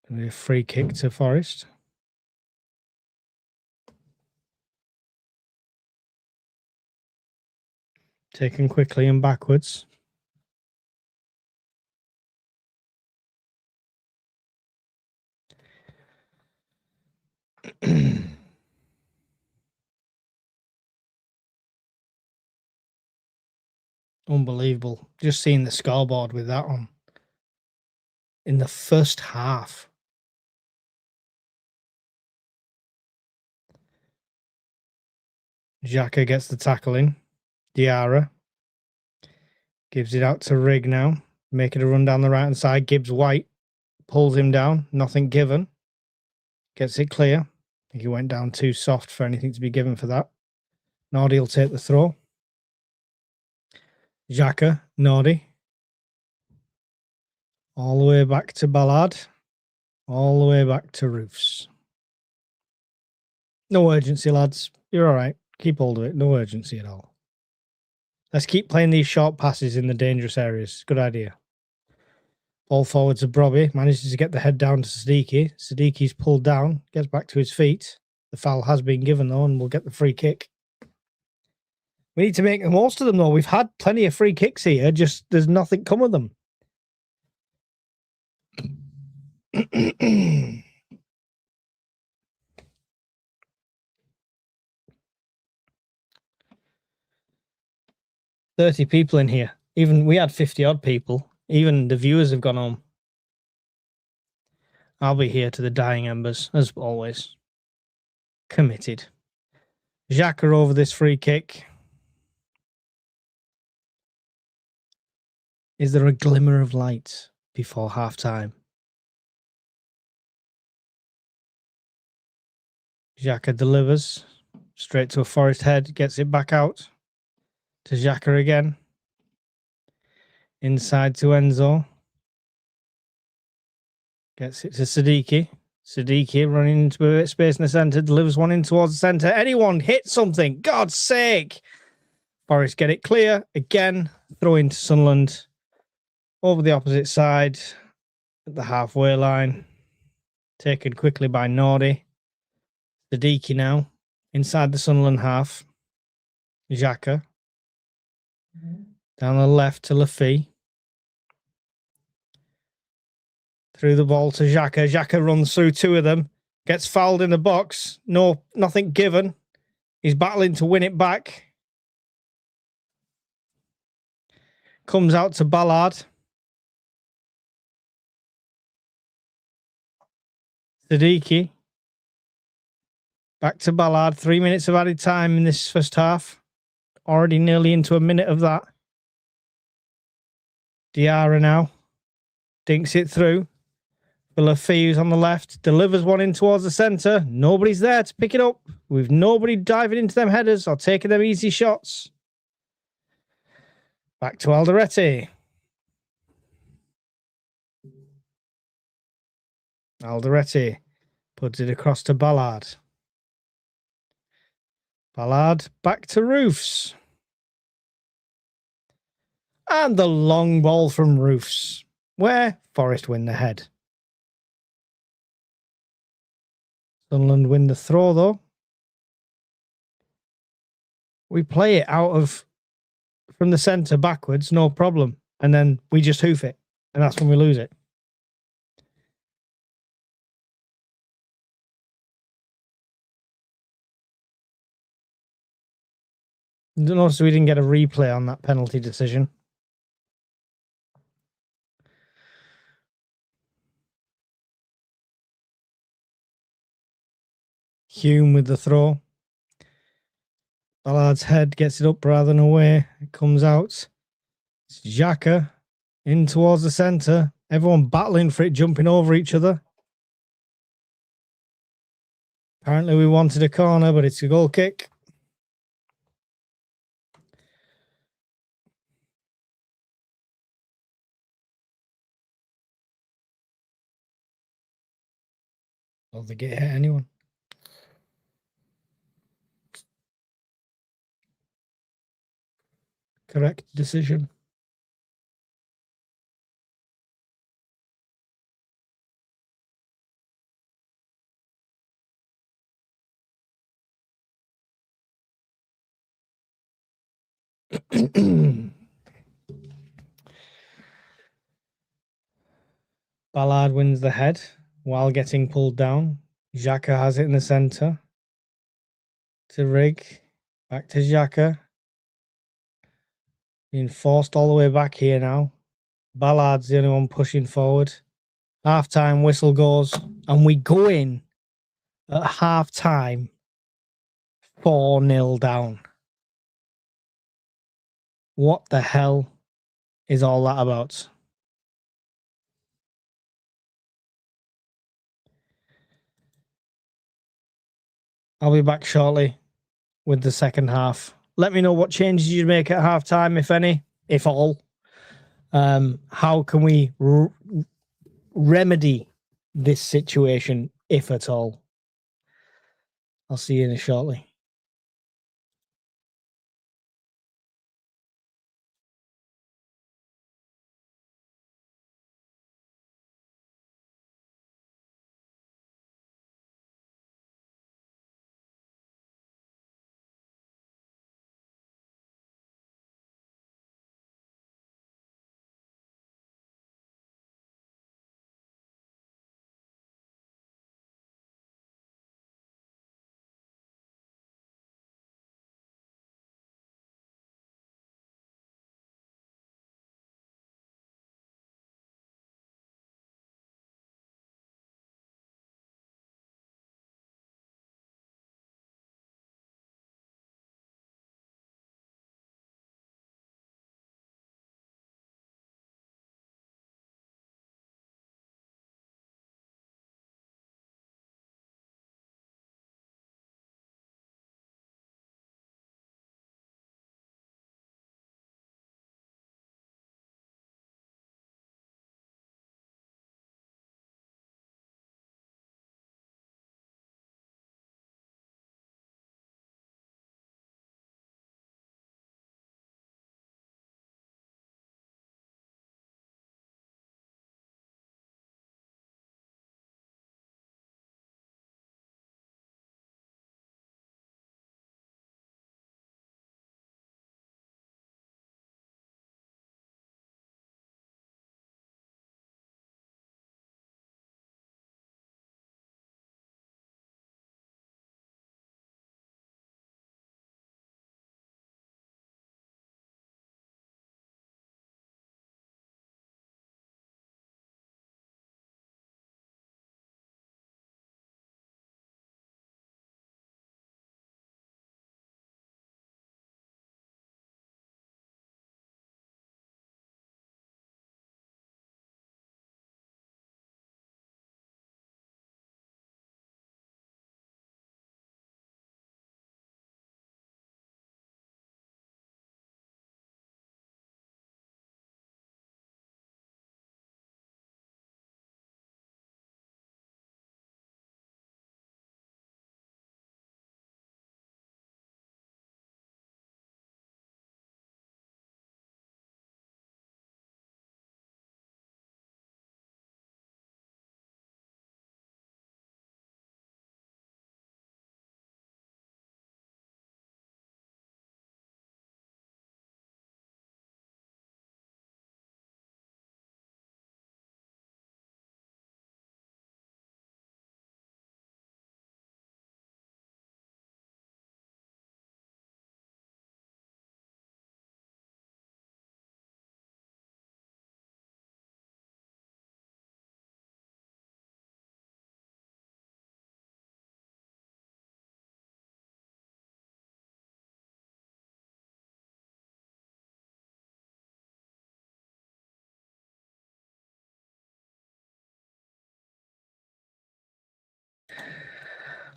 A free kick to Forest. Taken quickly and backwards. Unbelievable. Just seeing the scoreboard with that on. In the first half. Xhaka gets the tackle in. Diarra gives it out to Rig now. Making a run down the right hand side. Gibbs White pulls him down. Nothing given. Gets it clear. I think he went down too soft for anything to be given for that. Nordy will take the throw. Xhaka, Nordy. All the way back to Ballard. All the way back to Roofs. No urgency, lads. You're all right. Keep hold of it. No urgency at all. Let's keep playing these short passes in the dangerous areas. Good idea. Ball forward to Brobby. Manages to get the head down to Siddiqui. Siddiqui's pulled down. Gets back to his feet. The foul has been given, though, and we'll get the free kick. We need to make the most of them, though. We've had plenty of free kicks here. Just there's nothing come of them. "30 people in here. Even we had 50 odd people. Even the viewers have gone home. I'll be here to the dying embers, as always. Committed. Xhaka over this free kick. Is there a glimmer of light before half-time? Xhaka delivers straight to a Forest head, gets it back out to Xhaka again. Inside to Enzo. Gets it to Siddiqui. Siddiqui running into a bit of space in the centre, delivers one in towards the centre. Anyone hit something? God's sake! Forest get it clear. Again, throw into Sunderland. Over the opposite side at the halfway line. Taken quickly by Nordy. Siddiqui now. Inside the Sunderland half. Xhaka. Down the left to Lafi. Through the ball to Xhaka. Xhaka runs through two of them. Gets fouled in the box. Nothing given. He's battling to win it back. Comes out to Ballard. Siddiqui. Back to Ballard. 3 minutes of added time in this first half. Already nearly into a minute of that. Diarra now. Dinks it through. Lafi, who's on the left, delivers one in towards the centre. Nobody's there to pick it up. With nobody diving into them headers or taking them easy shots. Back to Alderete. Alderete puts it across to Ballard. Ballard back to Roofs. And the long ball from Roofs, where Forest win the head. Sunderland win the throw, though. We play it from the centre backwards, no problem. And then we just hoof it. And that's when we lose it. Notice we didn't get a replay on that penalty decision. Hume with the throw. Ballard's head gets it up rather than away. It comes out. It's Xhaka in towards the centre. Everyone battling for it, jumping over each other. Apparently we wanted a corner, but it's a goal kick. I don't think it hit anyone. Correct decision. Ballard wins the head while getting pulled down. Xhaka has it in the centre. To Rig. Back to Xhaka. Being forced all the way back here now. Ballard's the only one pushing forward. Half-time whistle goes. And we go in at half-time 4-0 down. What the hell is all that about? I'll be back shortly with the second half. Let me know what changes you make at halftime, if any, if all. How can we remedy this situation, if at all? I'll see you in a shortly.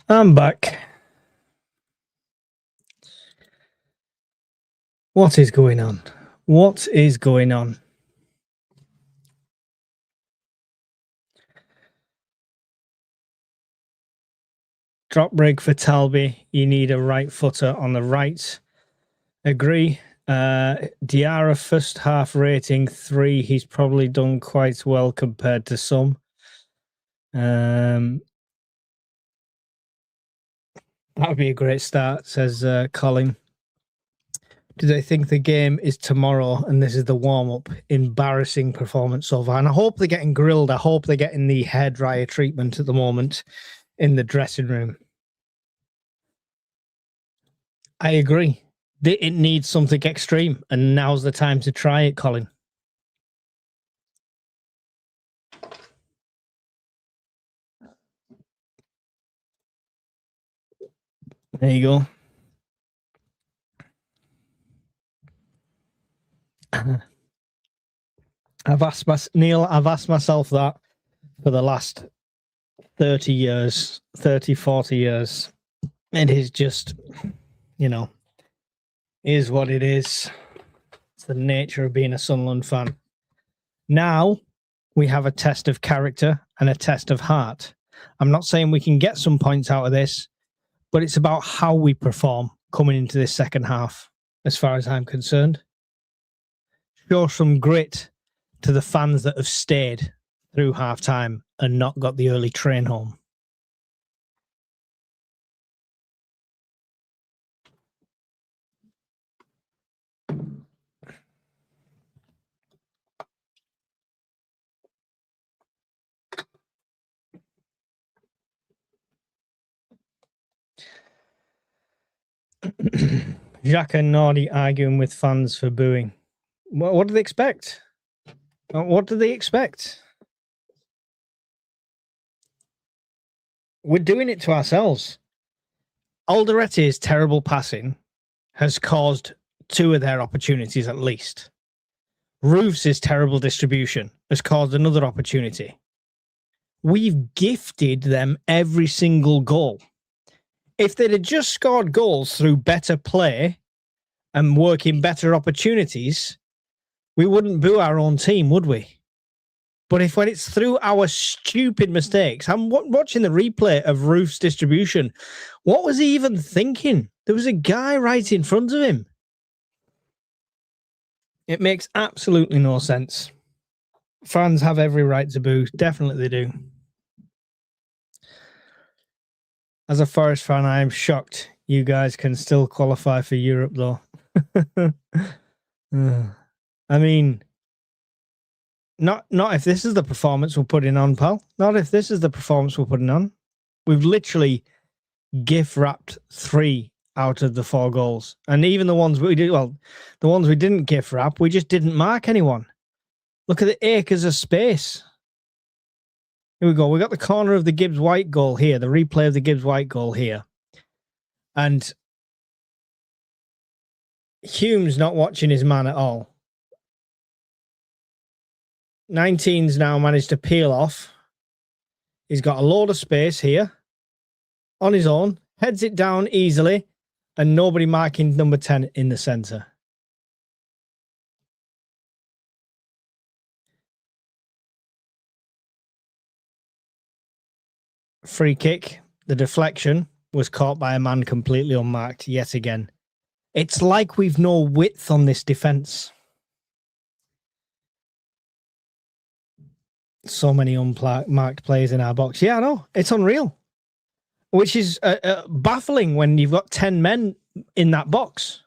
I'm back. What is going on? What is going on? Drop break for Talby. You need a right footer on the right. Agree. Diarra first half rating 3. He's probably done quite well compared to some. That would be a great start, says Colin. Do they think the game is tomorrow and this is the warm-up? Embarrassing performance so far. And I hope they're getting grilled. I hope they're getting the hairdryer treatment at the moment in the dressing room. I agree. It needs something extreme, and now's the time to try it, Colin. There you go. I've asked myself that for the last 30 years, 30, 40 years. It is just, is what it is. It's the nature of being a Sunderland fan. Now we have a test of character and a test of heart. I'm not saying we can get some points out of this, but it's about how we perform coming into this second half, as far as I'm concerned. Show some grit to the fans that have stayed through half-time and not got the early train home. Jacques and Nardi arguing with fans for booing. What do they expect? What do they expect? We're doing it to ourselves. Alderetti's terrible passing has caused 2 of their opportunities at least. Roofs' terrible distribution has caused another opportunity. We've gifted them every single goal. If they'd have just scored goals through better play and working better opportunities, we wouldn't boo our own team, would we? But when it's through our stupid mistakes, I'm watching the replay of Roof's distribution. What was he even thinking? There was a guy right in front of him. It makes absolutely no sense. Fans have every right to boo. Definitely they do. As a Forest fan, I am shocked you guys can still qualify for Europe, though. I mean, not if this is the performance we're putting on, pal. Not if this is the performance we're putting on. We've literally gift wrapped 3 out of the 4 goals. And even the ones we did, the ones we didn't gift wrap, we just didn't mark anyone. Look at the acres of space. Here we go. We got the corner of the Gibbs-White goal here, the replay of the Gibbs-White goal here. And Hume's not watching his man at all. 19's now managed to peel off. He's got a load of space here on his own, heads it down easily, and nobody marking number 10 in the centre. Free kick. The deflection was caught by a man completely unmarked yet again. It's like we've no width on this defence. So many unmarked players in our box. Yeah, I know. It's unreal. Which is baffling when you've got 10 men in that box.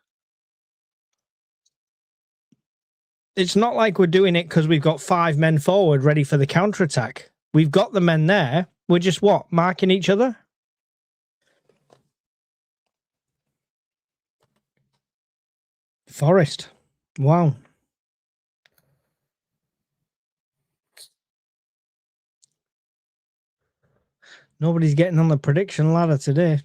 It's not like we're doing it because we've got 5 men forward ready for the counter-attack. We've got the men there. We're just what? Marking each other? Forest. Wow. Nobody's getting on the prediction ladder today.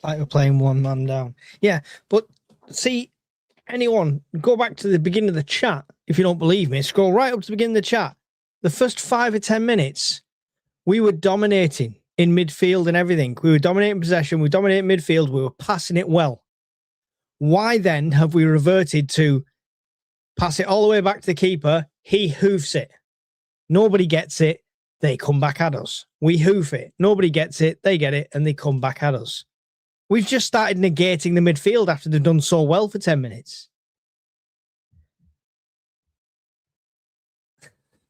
Like we're playing one man down. Yeah, but see, anyone, go back to the beginning of the chat. If you don't believe me, scroll right up to the beginning of the chat. The first 5 or 10 minutes, we were dominating in midfield and everything. We were dominating possession. We dominated midfield. We were passing it well. Why then have we reverted to pass it all the way back to the keeper? He hoofs it. Nobody gets it. They come back at us. We hoof it. Nobody gets it. They get it. And they come back at us. We've just started negating the midfield after they've done so well for 10 minutes.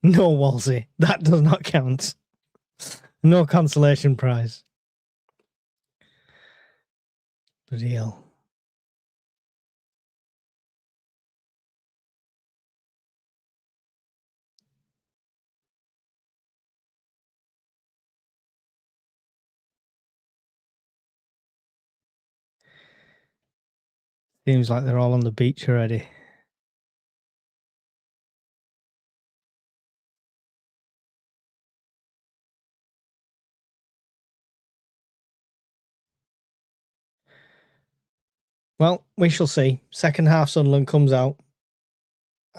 No, Wolsey. That does not count. No consolation prize. Bloody hell. Seems like they're all on the beach already. Well, we shall see. Second half, Sunderland comes out.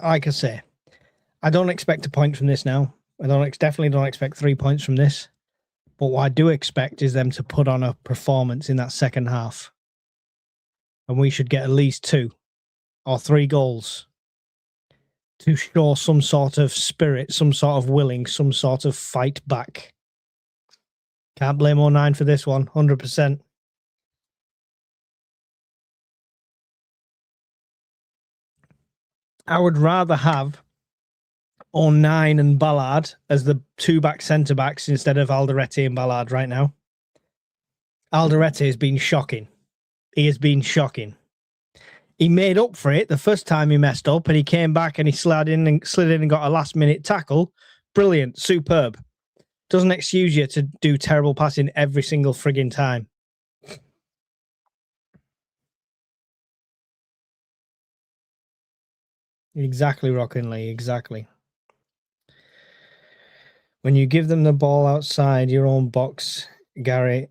Like I say, I don't expect a point from this now. Definitely don't expect 3 points from this. But what I do expect is them to put on a performance in that second half. And we should get at least 2 or 3 goals to show some sort of spirit, some sort of willing, some sort of fight back. Can't blame 09 for this one, 100%. I would rather have 09 and Ballard as the 2-back centre-backs instead of Alderete and Ballard right now. Alderete has been shocking. He has been shocking. He made up for it the first time he messed up, and he came back and he slid in and got a last-minute tackle. Brilliant, superb. Doesn't excuse you to do terrible passing every single frigging time. Exactly, Rockin' Lee, exactly. When you give them the ball outside your own box, Gary,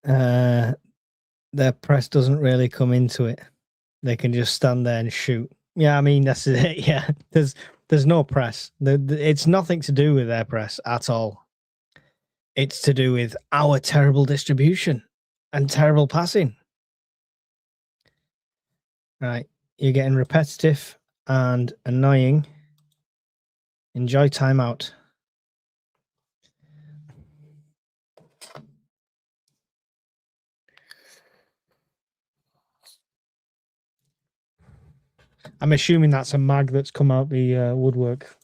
their press doesn't really come into it. They can just stand there and shoot. Yeah, I mean, that's it. Yeah, there's no press. It's nothing to do with their press at all. It's to do with our terrible distribution and terrible passing. Right, you're getting repetitive and annoying. Enjoy timeout. I'm assuming that's a mag that's come out the woodwork.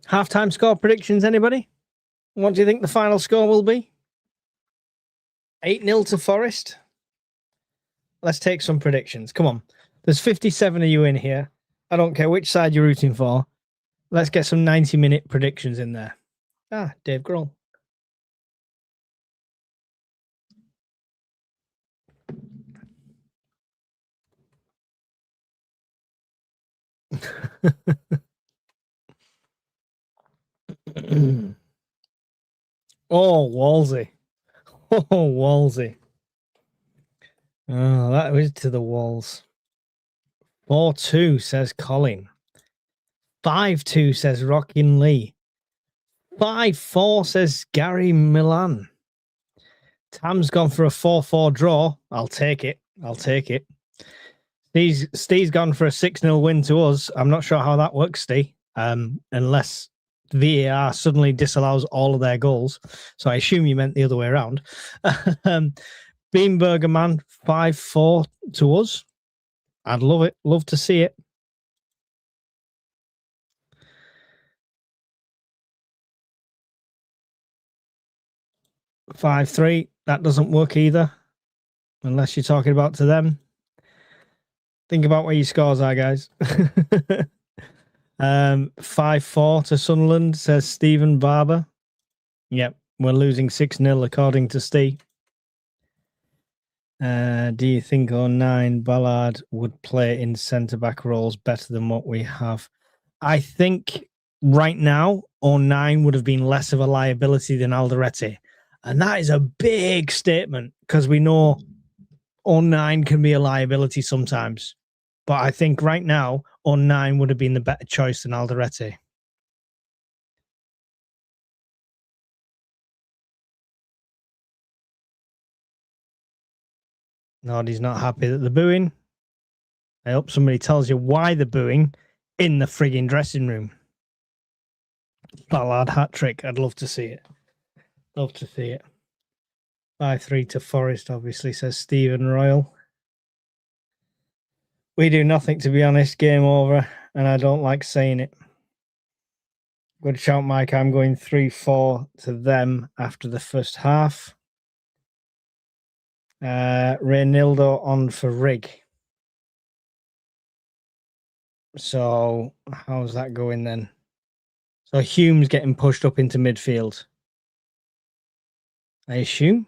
Halftime score predictions, anybody? What do you think the final score will be? 8-0 to Forest? Let's take some predictions. Come on. There's 57 of you in here. I don't care which side you're rooting for. Let's get some 90-minute predictions in there. Ah, Dave Grohl. Oh, Wolsey. Oh, Wolsey. Oh, that was to the walls. 4-2, says Colin. 5-2, says Rockin' Lee. 5-4, says Gary Milan. Tam's gone for a 4-4 draw. I'll take it. Steve's gone for a 6-0 win to us. I'm not sure how that works, Steve, unless VAR suddenly disallows all of their goals. So I assume you meant the other way around. Beanburger Man, 5-4 to us. I'd love it. Love to see it. 5-3. That doesn't work either. Unless you're talking about to them. Think about where your scores are, guys. 5-4 to Sunderland, says Stephen Barber. Yep, we're losing 6-0 according to Steve. Do you think 09 Ballard would play in centre-back roles better than what we have? I think right now, 09 would have been less of a liability than Alderete. And that is a big statement because we know 09 can be a liability sometimes. But I think right now, 09 would have been the better choice than Alderete. Nobody's not happy that they're booing. I hope somebody tells you why they're booing in the frigging dressing room. Ballard hat trick. I'd love to see it. Love to see it. 5-3 to Forest, obviously, says Stephen Royal. We do nothing, to be honest. Game over, and I don't like saying it. Good shout, Mike. I'm going 3-4 to them after the first half. Reynildo on for Rig. So, how's that going then? So, Hume's getting pushed up into midfield. I assume.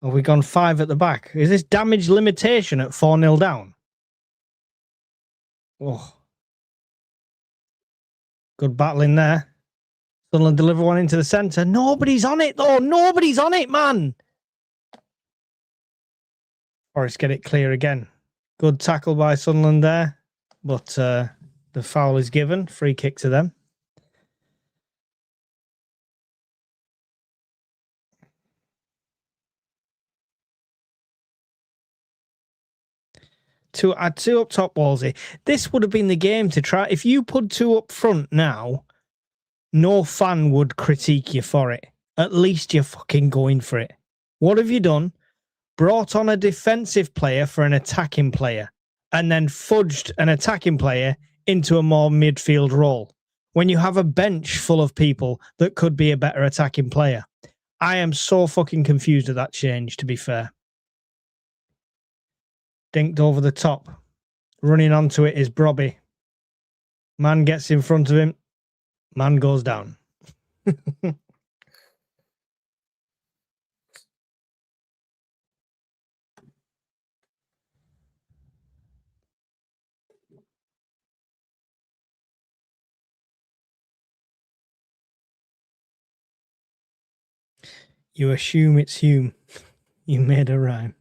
Have we gone 5 at the back? Is this damage limitation at 4-0 down? Oh. Good battling there. Sunderland deliver one into the centre. Nobody's on it, though. Nobody's on it, man. Forrest get it clear again. Good tackle by Sunderland there. But the foul is given. Free kick to them. Two up top, Wolsey. This would have been the game to try. If you put 2 up front now, no fan would critique you for it. At least you're fucking going for it. What have you done? Brought on a defensive player for an attacking player and then fudged an attacking player into a more midfield role when you have a bench full of people that could be a better attacking player. I am so fucking confused at that change, to be fair. Dinked over the top. Running onto it is Brobby. Man gets in front of him. Man goes down. You assume it's Hume. You made a rhyme.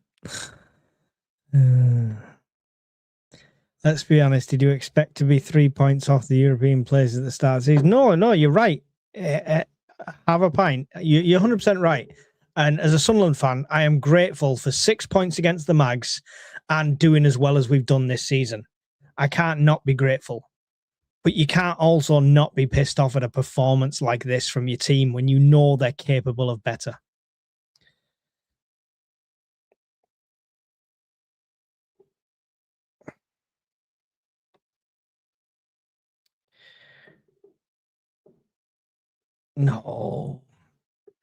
Let's be honest. Did you expect to be 3 points off the European place at the start of the season? No, you're right. Have a pint. You're 100% right. And as a Sunderland fan, I am grateful for 6 points against the Mags and doing as well as we've done this season. I can't not be grateful. But you can't also not be pissed off at a performance like this from your team when you know they're capable of better. No,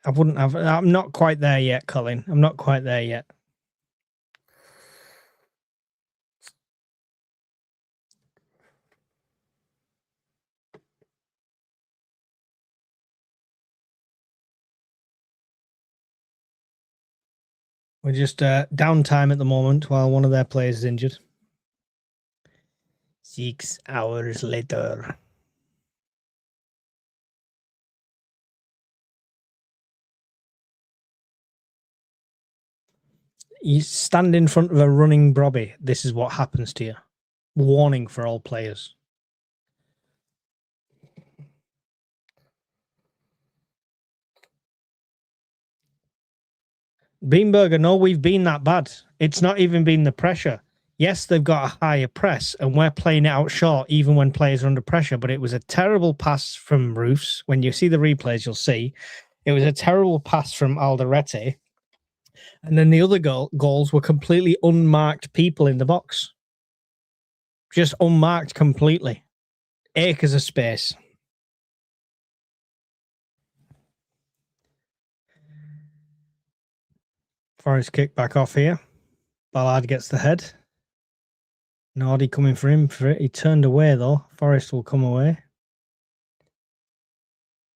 I wouldn't have. I'm not quite there yet, Colin. I'm not quite there yet. We're just downtime at the moment while one of their players is injured. 6 hours later. You stand in front of a running Brobby. This is what happens to you. Warning for all players. Beanberger, no, we've been that bad. It's not even been the pressure. Yes, they've got a higher press, and we're playing it out short even when players are under pressure, but it was a terrible pass from Roofs. When you see the replays, you'll see it was a terrible pass from Alderete. And then the other goals were completely unmarked people in the box. Just unmarked completely. Acres of space. Forrest kick back off here. Ballard gets the head. Nordy coming for him for it. He turned away though. Forrest will come away.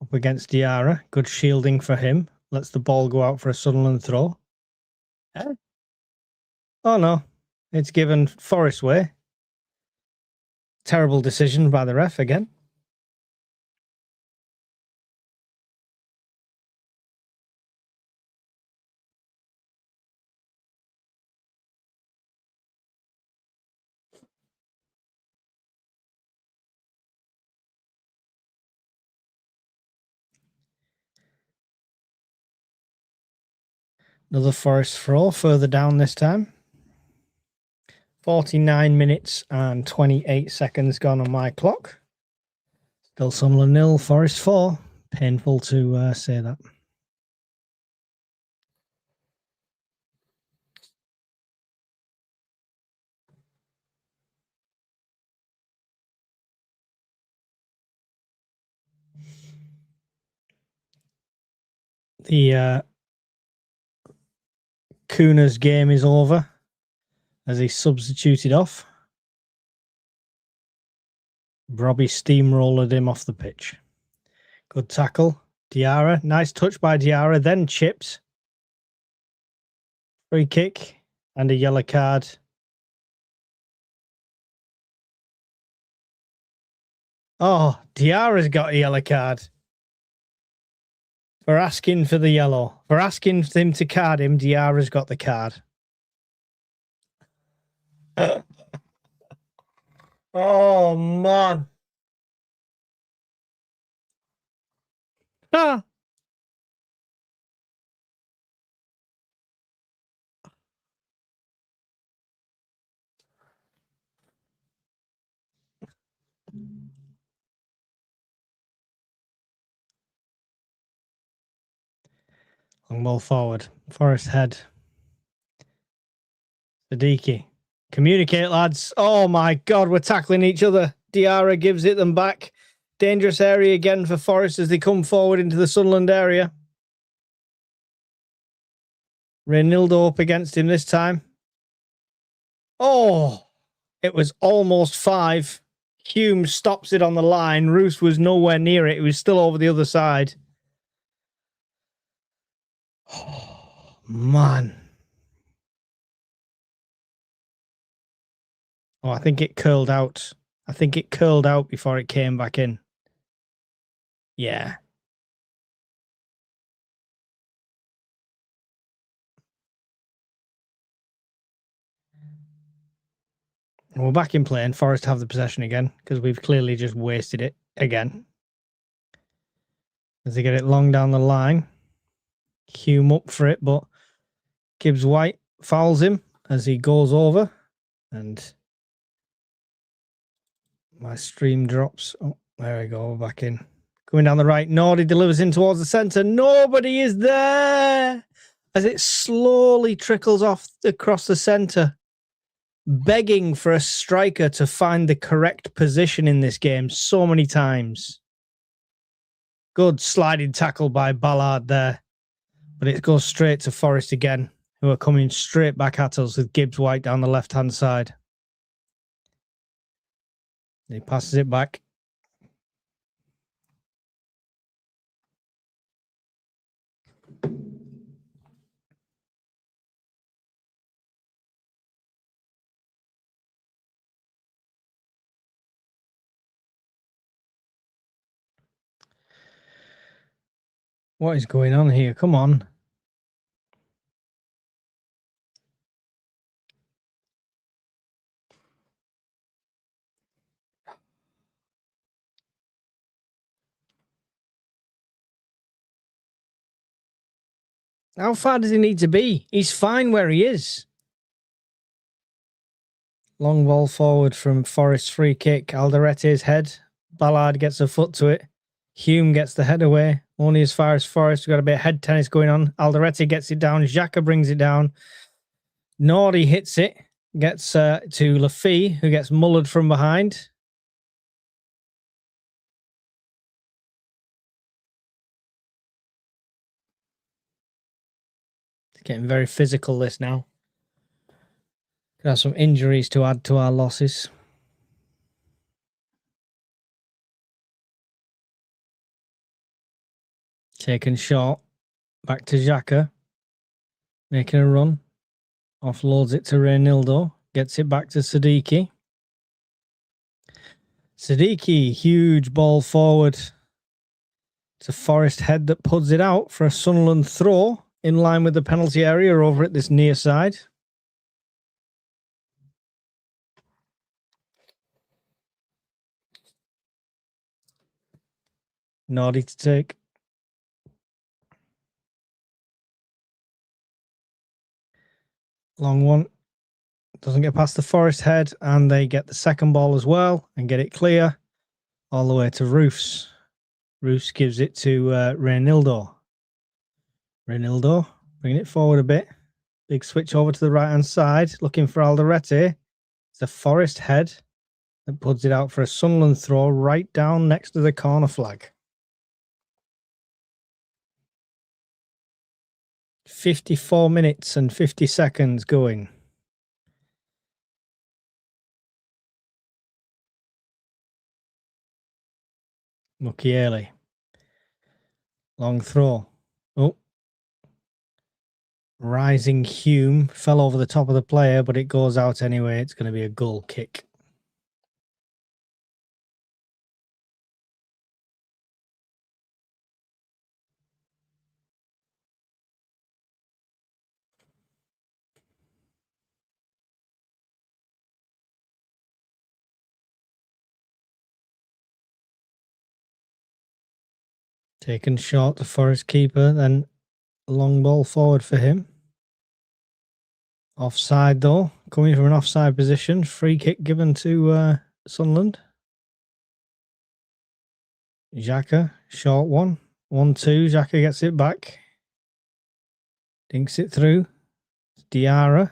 Up against Diarra. Good shielding for him. Lets the ball go out for a Sunderland throw. Oh no. It's given Forrest way. Terrible decision by the ref again. Another Forest throw further down this time. 49 minutes and 28 seconds gone on my clock. Still Sunderland 0, Forest 4. Painful to say that. The Kuna's game is over as he substituted off. Robbie steamrollered him off the pitch. Good tackle. Diarra. Nice touch by Diarra. Then chips. Free kick and a yellow card. Oh, Diarra's got a yellow card. For asking for the yellow. For asking him to card him, Diarra's got the card. Oh, man. Ah. Long ball forward. Forest head. Siddiqui. Communicate, lads. Oh, my God. We're tackling each other. Diarra gives it them back. Dangerous area again for Forest as they come forward into the Sunderland area. Reynildo up against him this time. Oh, it was almost 5. Hume stops it on the line. Roos was nowhere near it. It was still over the other side. Oh, man. Oh, I think it curled out. I think it curled out before it came back in. Yeah. We're back in play and Forest have the possession again because we've clearly just wasted it again. As they get it long down the line. Hume up for it, but Gibbs White fouls him as he goes over. And my stream drops. Oh, there we go. Back in. Coming down the right. Nordy delivers in towards the centre. Nobody is there as it slowly trickles off across the centre. Begging for a striker to find the correct position in this game so many times. Good sliding tackle by Ballard there. But it goes straight to Forest again, who are coming straight back at us with Gibbs White down the left-hand side. He passes it back. What is going on here? Come on. How far does he need to be? He's fine where he is. Long ball forward from Forest's free kick. Alderete's head. Ballard gets a foot to it. Hume gets the head away. Only as far as Forest. We've got a bit of head tennis going on. Alderete gets it down. Xhaka brings it down. Nordy hits it. Gets to Laffy, who gets mullered from behind. Getting very physical this now. Could have some injuries to add to our losses. Taken short. Back to Xhaka. Making a run. Offloads it to Reynildo. Gets it back to Siddiqui. Siddiqui, huge ball forward. It's a Forest head that puts it out for a Sunderland throw in line with the penalty area over at this near side. Naughty to take. Long one. Doesn't get past the Forest head, and they get the second ball as well and get it clear all the way to Roofs. Roofs gives it to Reynildo. Reynildo bringing it forward a bit. Big switch over to the right-hand side, looking for Alderete. It's a Forest head that puts it out for a Sunderland throw right down next to the corner flag. 54 minutes and 50 seconds going. Mukiele. Long throw. Oh. Rising Hume fell over the top of the player, but it goes out anyway. It's going to be a goal kick. Taken short to Forest keeper, then long ball forward for him. Offside though, coming from an offside position. Free kick given to Sunderland. Xhaka, short one. 1-2, Xhaka gets it back. Dinks it through. Diarra.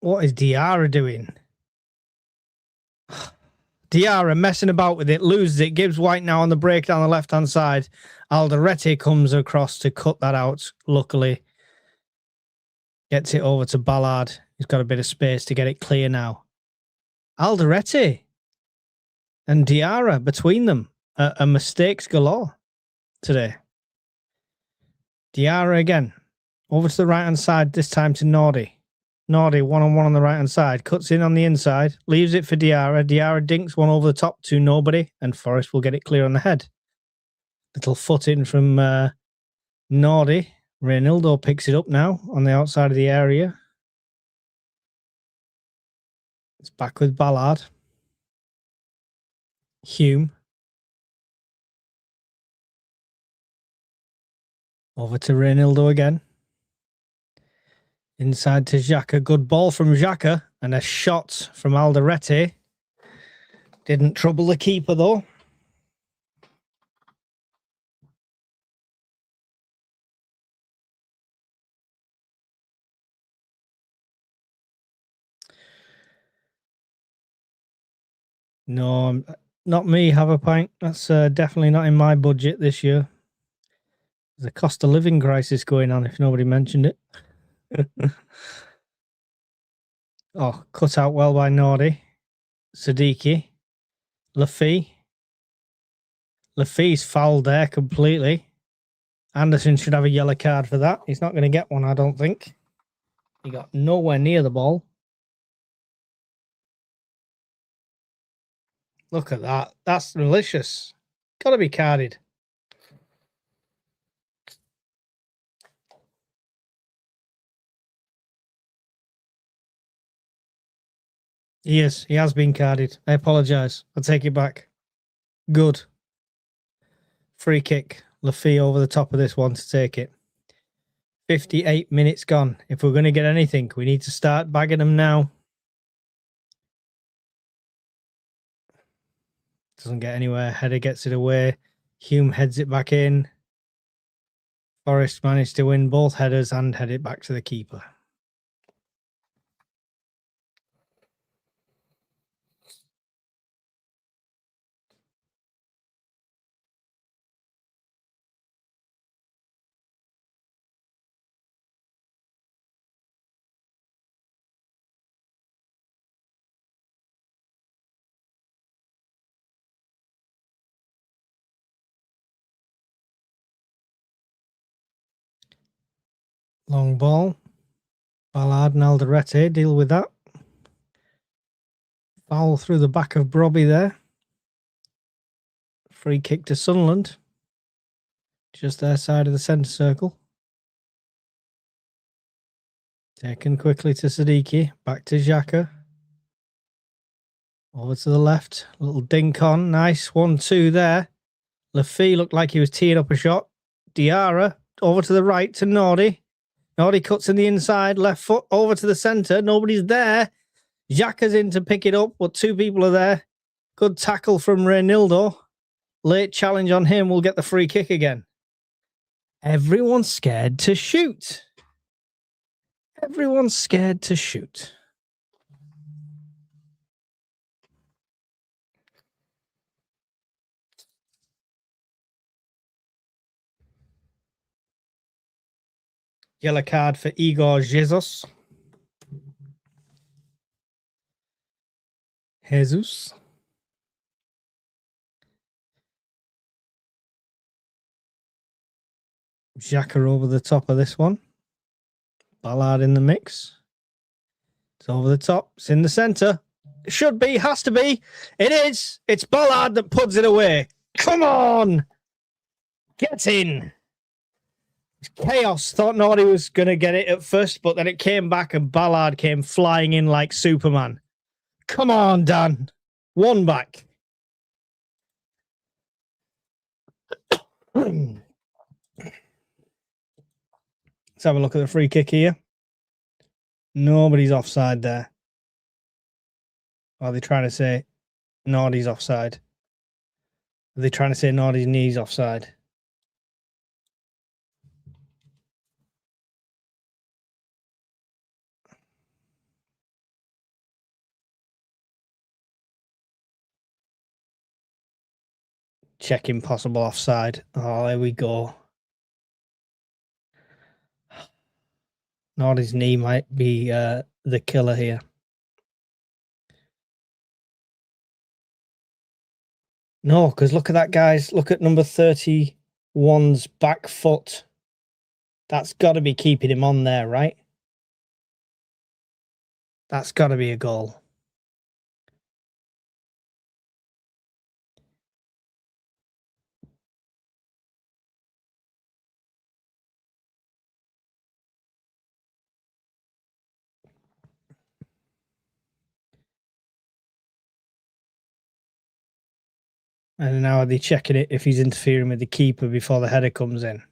What is Diarra doing? Diarra messing about with it, loses it, gives White now on the break down the left-hand side. Alderete comes across to cut that out, luckily. Gets it over to Ballard. He's got a bit of space to get it clear now. Alderete and Diarra, between them, are mistakes galore today. Diarra again. Over to the right-hand side, this time to Nordy. Nordy, one-on-one on the right-hand side. Cuts in on the inside. Leaves it for Diarra. Diarra dinks one over the top to nobody. And Forest will get it clear on the head. Little foot in from Nordy. Reynildo picks it up now on the outside of the area. It's back with Ballard. Hume. Over to Reynildo again. Inside to Xhaka. Good ball from Xhaka. And a shot from Alderete. Didn't trouble the keeper, though. No, not me, have a pint. That's definitely not in my budget this year. There's a cost of living crisis going on, if nobody mentioned it. Oh, cut out well by Nordy. Siddiqui. Lafie. Lafie's fouled there completely. Anderson should have a yellow card for that. He's not going to get one, I don't think. He got nowhere near the ball. Look at that. That's malicious. Got to be carded. He is. He has been carded. I apologise. I'll take it back. Good. Free kick. Lafie over the top of this one to take it. 58 minutes gone. If we're going to get anything, we need to start bagging them now. Doesn't get anywhere. Header gets it away. Hume heads it back in. Forest managed to win both headers and head it back to the keeper. Long ball. Ballard and Alderete deal with that. Foul through the back of Brobby there. Free kick to Sunderland. Just their side of the centre circle. Taken quickly to Siddiqui. Back to Xhaka. Over to the left. Little dink on. Nice 1-2 there. Lafay looked like he was teeing up a shot. Diarra over to the right to Nordi. Nordi cuts in the inside. Left foot over to the centre. Nobody's there. Xhaka's in to pick it up, but two people are there. Good tackle from Reynildo. Late challenge on him. We'll get the free kick again. Everyone's scared to shoot. Everyone's scared to shoot. Yellow card for Igor Jesus. Xhaka over the top of this one. Ballard in the mix. It's over the top. It's in the centre. It should be. Has to be. It is. It's Ballard that puts it away. Come on. Get in. It's chaos. Thought Nordi was going to get it at first, but then it came back and Ballard came flying in like Superman. Come on, Dan. One back. Let's have a look at the free kick here. Nobody's offside there. Are they trying to say Nordi's offside? Are they trying to say Nordi's knee's offside? Checking possible offside. Oh, there we go. Nordi's knee might be the killer here. No, because look at that, guys. Look at number 31's back foot. That's got to be keeping him on there, right? That's got to be a goal. And now are they checking it if he's interfering with the keeper before the header comes in?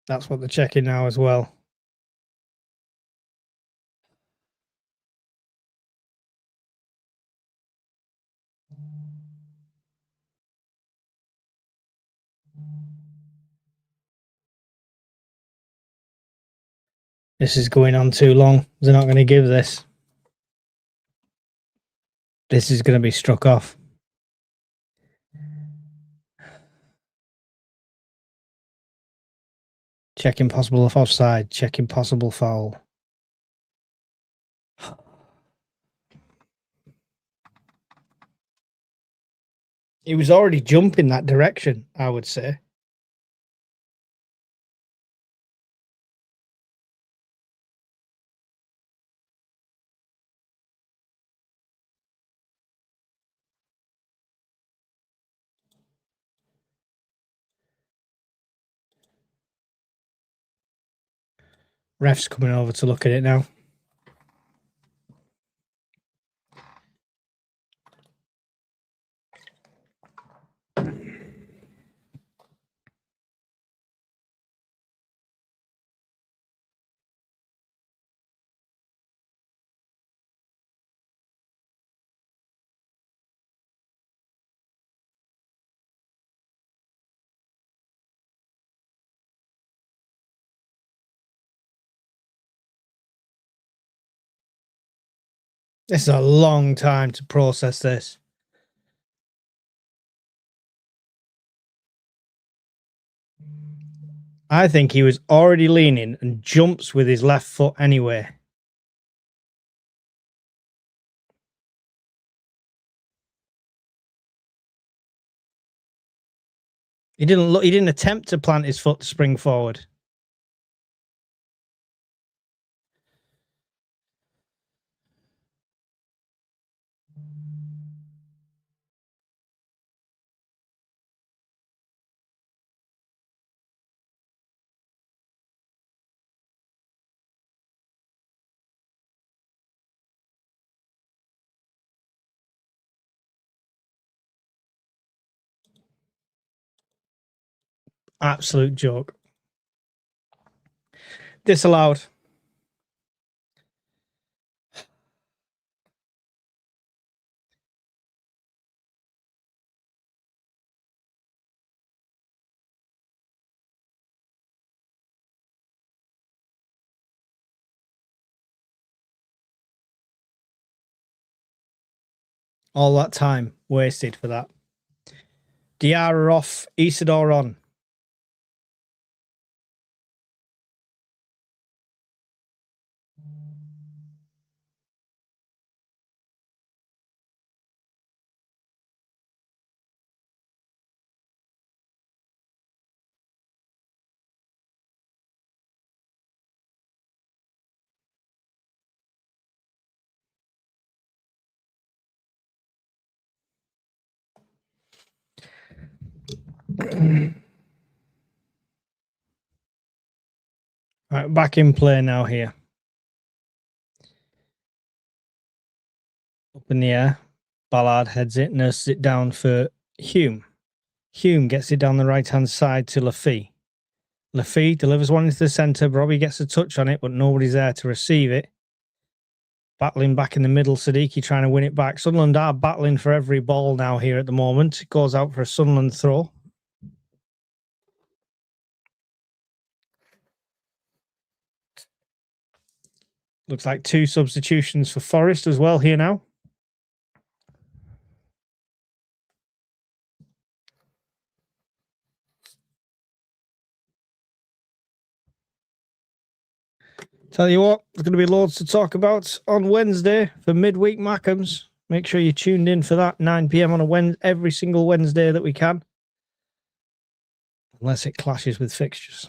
That's what they're checking now as well. This is going on too long. They're not going to give this. This is going to be struck off. Checking possible offside. Checking possible foul. He was already jumping that direction, I would say. Ref's coming over to look at it now. This is a long time to process this. I think he was already leaning and jumps with his left foot anyway. He didn't attempt to plant his foot to spring forward. Absolute joke. Disallowed. All that time wasted for that. Diarra off, Isidore on. Right, back in play now here. Up in the air. Ballard heads it, nurses it down for Hume. Hume gets it down the right-hand side to Lafee. Lafee delivers one into the centre. Robbie gets a touch on it, but nobody's there to receive it. Battling back in the middle, Siddiqui trying to win it back. Sunderland are battling for every ball now here at the moment. It goes out for a Sunderland throw. Looks like 2 substitutions for Forest as well here now. Tell you what, there's going to be loads to talk about on Wednesday for midweek Mackems. Make sure you're tuned in for that, 9 p.m. on every single Wednesday that we can. Unless it clashes with fixtures.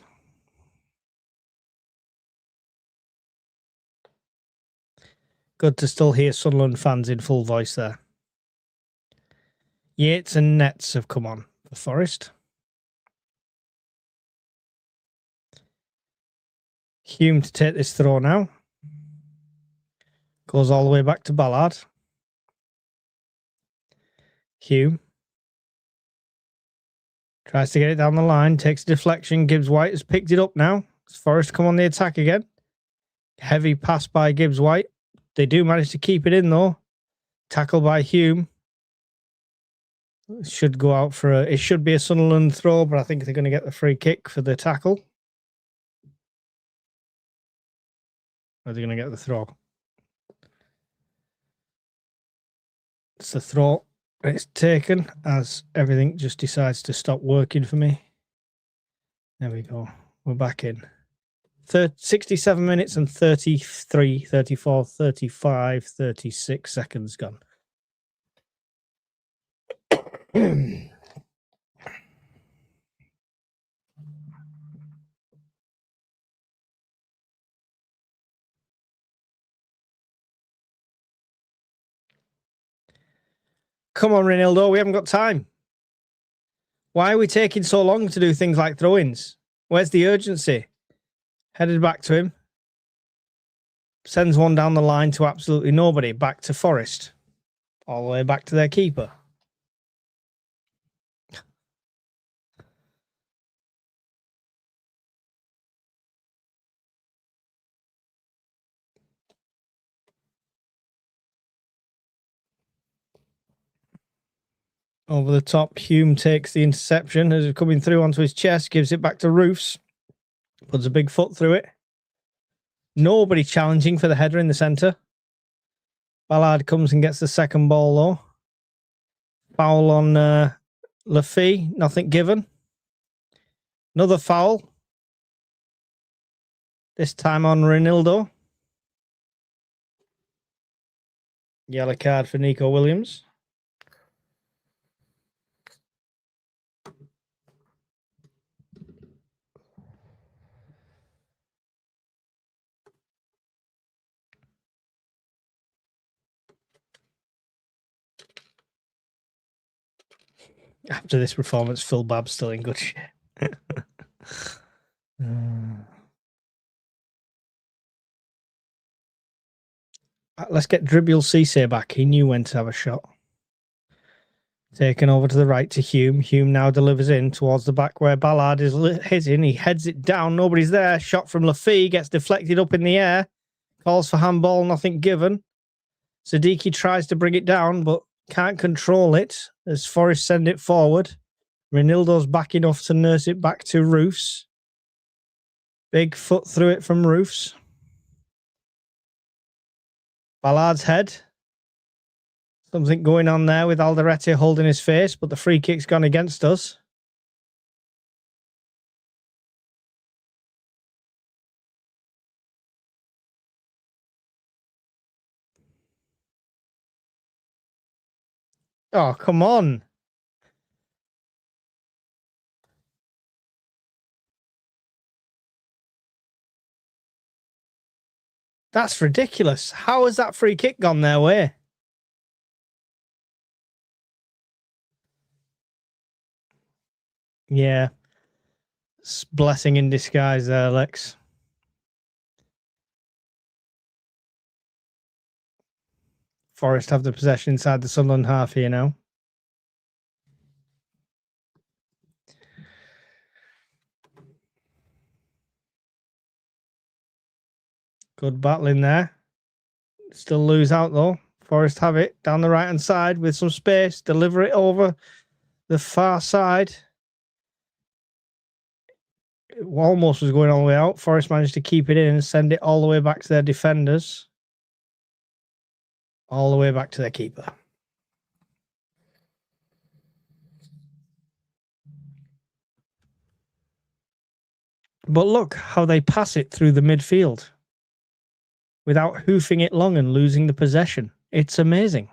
Good to still hear Sunderland fans in full voice there. Yates and Nets have come on for Forest. Hume to take this throw now. Goes all the way back to Ballard. Hume. Tries to get it down the line. Takes a deflection. Gibbs White has picked it up now. Forest come on the attack again. Heavy pass by Gibbs White. They do manage to keep it in though. Tackle by Hume. Should go out for it should be a Sunderland throw, but I think they're going to get the free kick for the tackle. Or are they going to get the throw? It's the throw. It's taken as everything just decides to stop working for me. There we go. We're back in. 67 minutes and 33, 34, 35, 36 seconds gone. Come on, Ronaldo, we haven't got time. Why are we taking so long to do things like throw-ins? Where's the urgency? Headed back to him. Sends one down the line to absolutely nobody. Back to Forest. All the way back to their keeper. Over the top, Hume takes the interception as it's coming through onto his chest, gives it back to Roofs, puts a big foot through it. Nobody challenging for the header in the centre. Ballard comes and gets the second ball though. Foul on Lafee, nothing given. Another foul. This time on Ronaldo. Yellow card for Nico Williams. After this performance, Phil Babb's still in good shape. Let's get Dribble Cisse back. He knew when to have a shot. Taken over to the right to Hume. Hume now delivers in towards the back where Ballard is hitting. He heads it down. Nobody's there. Shot from Lafille gets deflected up in the air. Calls for handball. Nothing given. Siddiqui tries to bring it down, but can't control it as Forest send it forward. Renildo's back enough to nurse it back to Roofs. Big foot through it from Roofs. Ballard's head. Something going on there with Alderete holding his face, but the free kick's gone against us. Oh, come on. That's ridiculous. How has that free kick gone their way? Yeah. It's blessing in disguise there, Lex. Forest have the possession inside the Sunderland half here now. Good battling there. Still lose out though. Forest have it down the right-hand side with some space. Deliver it over the far side. It almost was going all the way out. Forest managed to keep it in and send it all the way back to their defenders. All the way back to their keeper. But look how they pass it through the midfield without hoofing it long and losing the possession. It's amazing.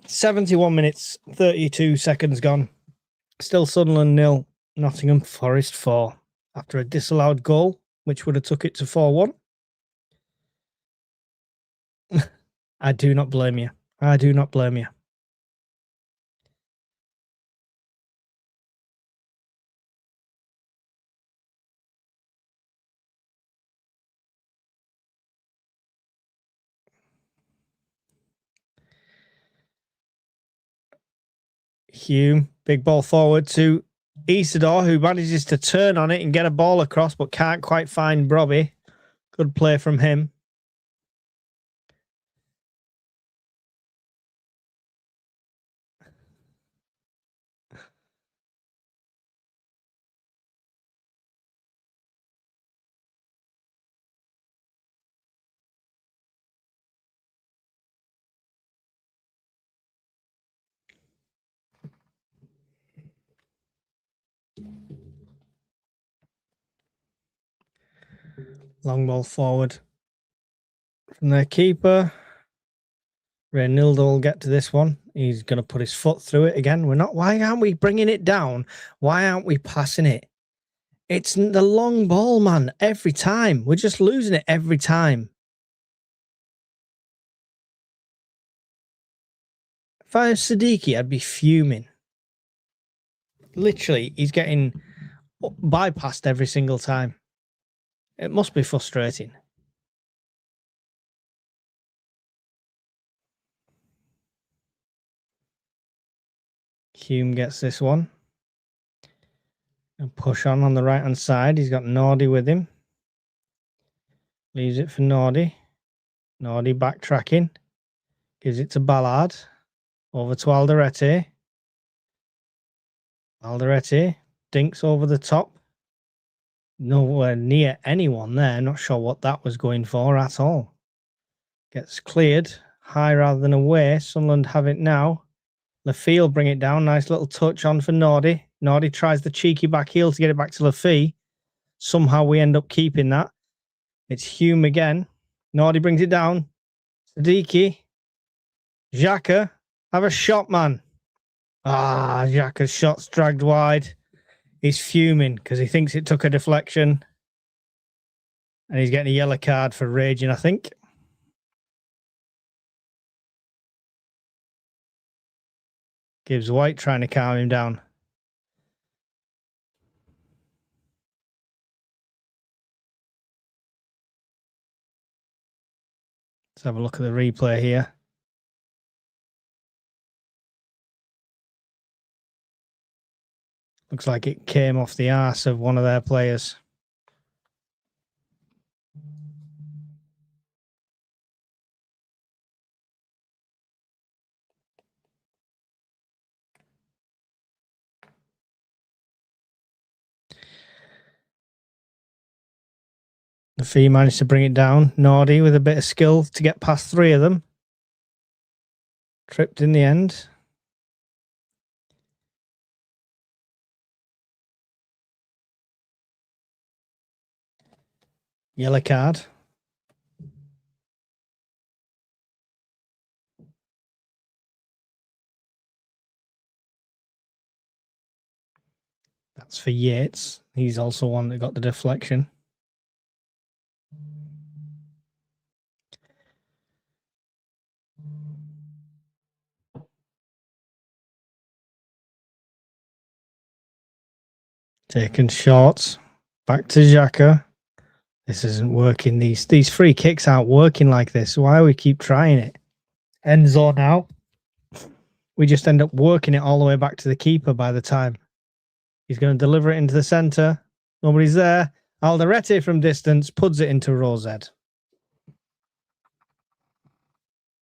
"71 minutes, 32 seconds gone. Still Sunderland 0, Nottingham Forest 4. After a disallowed goal, which would have took it to 4-1. I do not blame you. I do not blame you. Hume, big ball forward to Isidore, who manages to turn on it and get a ball across, but can't quite find Brobby. Good play from him. Long ball forward from their keeper. Reynildo will get to this one. He's going to put his foot through it again. Why aren't we bringing it down? Why aren't we passing it? It's the long ball, man. Every time. We're just losing it every time. If I was Siddiqui, I'd be fuming. Literally, he's getting bypassed every single time. It must be frustrating. Hume gets this one. And push on the right-hand side. He's got Nordy with him. Leaves it for Nordy. Nordy backtracking. Gives it to Ballard. Over to Alderete. Alderete dinks over the top. Nowhere near anyone there. Not sure what that was going for at all. Gets cleared. High rather than away. Sunderland have it now. Lafille bring it down. Nice little touch on for Nordy. Nordy tries the cheeky back heel to get it back to Lafille. Somehow we end up keeping that. It's Hume again. Nordy brings it down. Siddiqui. Xhaka. Have a shot, man. Xhaka's shot's dragged wide. He's fuming because he thinks it took a deflection. And he's getting a yellow card for raging, I think. Gibbs White trying to calm him down. Let's have a look at the replay here. Looks like it came off the arse of one of their players. The Fee managed to bring it down. Nordy with a bit of skill to get past three of them. Tripped in the end. Yellow card. That's for Yates. He's also one that got the deflection. Taking shots. Back to Xhaka. This isn't working. These free kicks aren't working like this. Why do we keep trying it? Enzo now. We just end up working it all the way back to the keeper by the time. He's going to deliver it into the centre. Nobody's there. Alderete from distance puts it into Rosed.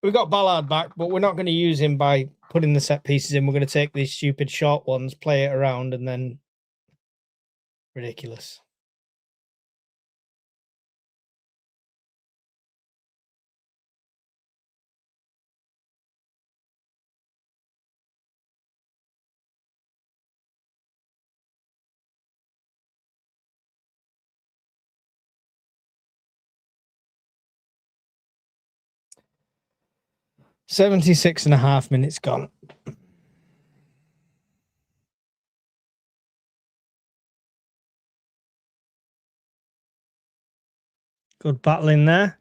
We've got Ballard back, but we're not going to use him by putting the set pieces in. We're going to take these stupid short ones, play it around, and then... Ridiculous. .76.5 minutes gone. Good battle in there.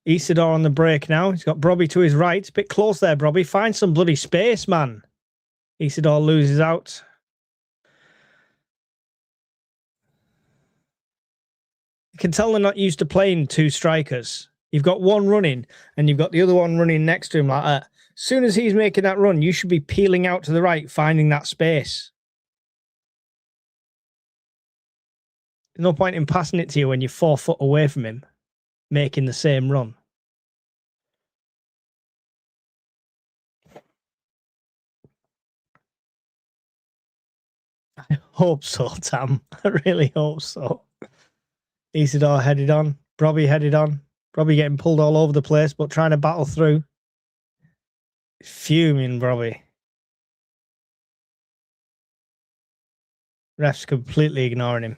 Isidore on the break now. He's got Brobby to his right. Bit close there, Brobby. Find some bloody space, man. Isidore loses out. You can tell they're not used to playing two strikers. You've got one running and you've got the other one running next to him like that. As soon as he's making that run, you should be peeling out to the right, finding that space. There's no point in passing it to you when you're 4 foot away from him, making the same run. I hope so, Tam. I really hope so. Isidore headed on. Brobby headed on. Brobby getting pulled all over the place, but trying to battle through. Fuming, Brobby. Ref's completely ignoring him.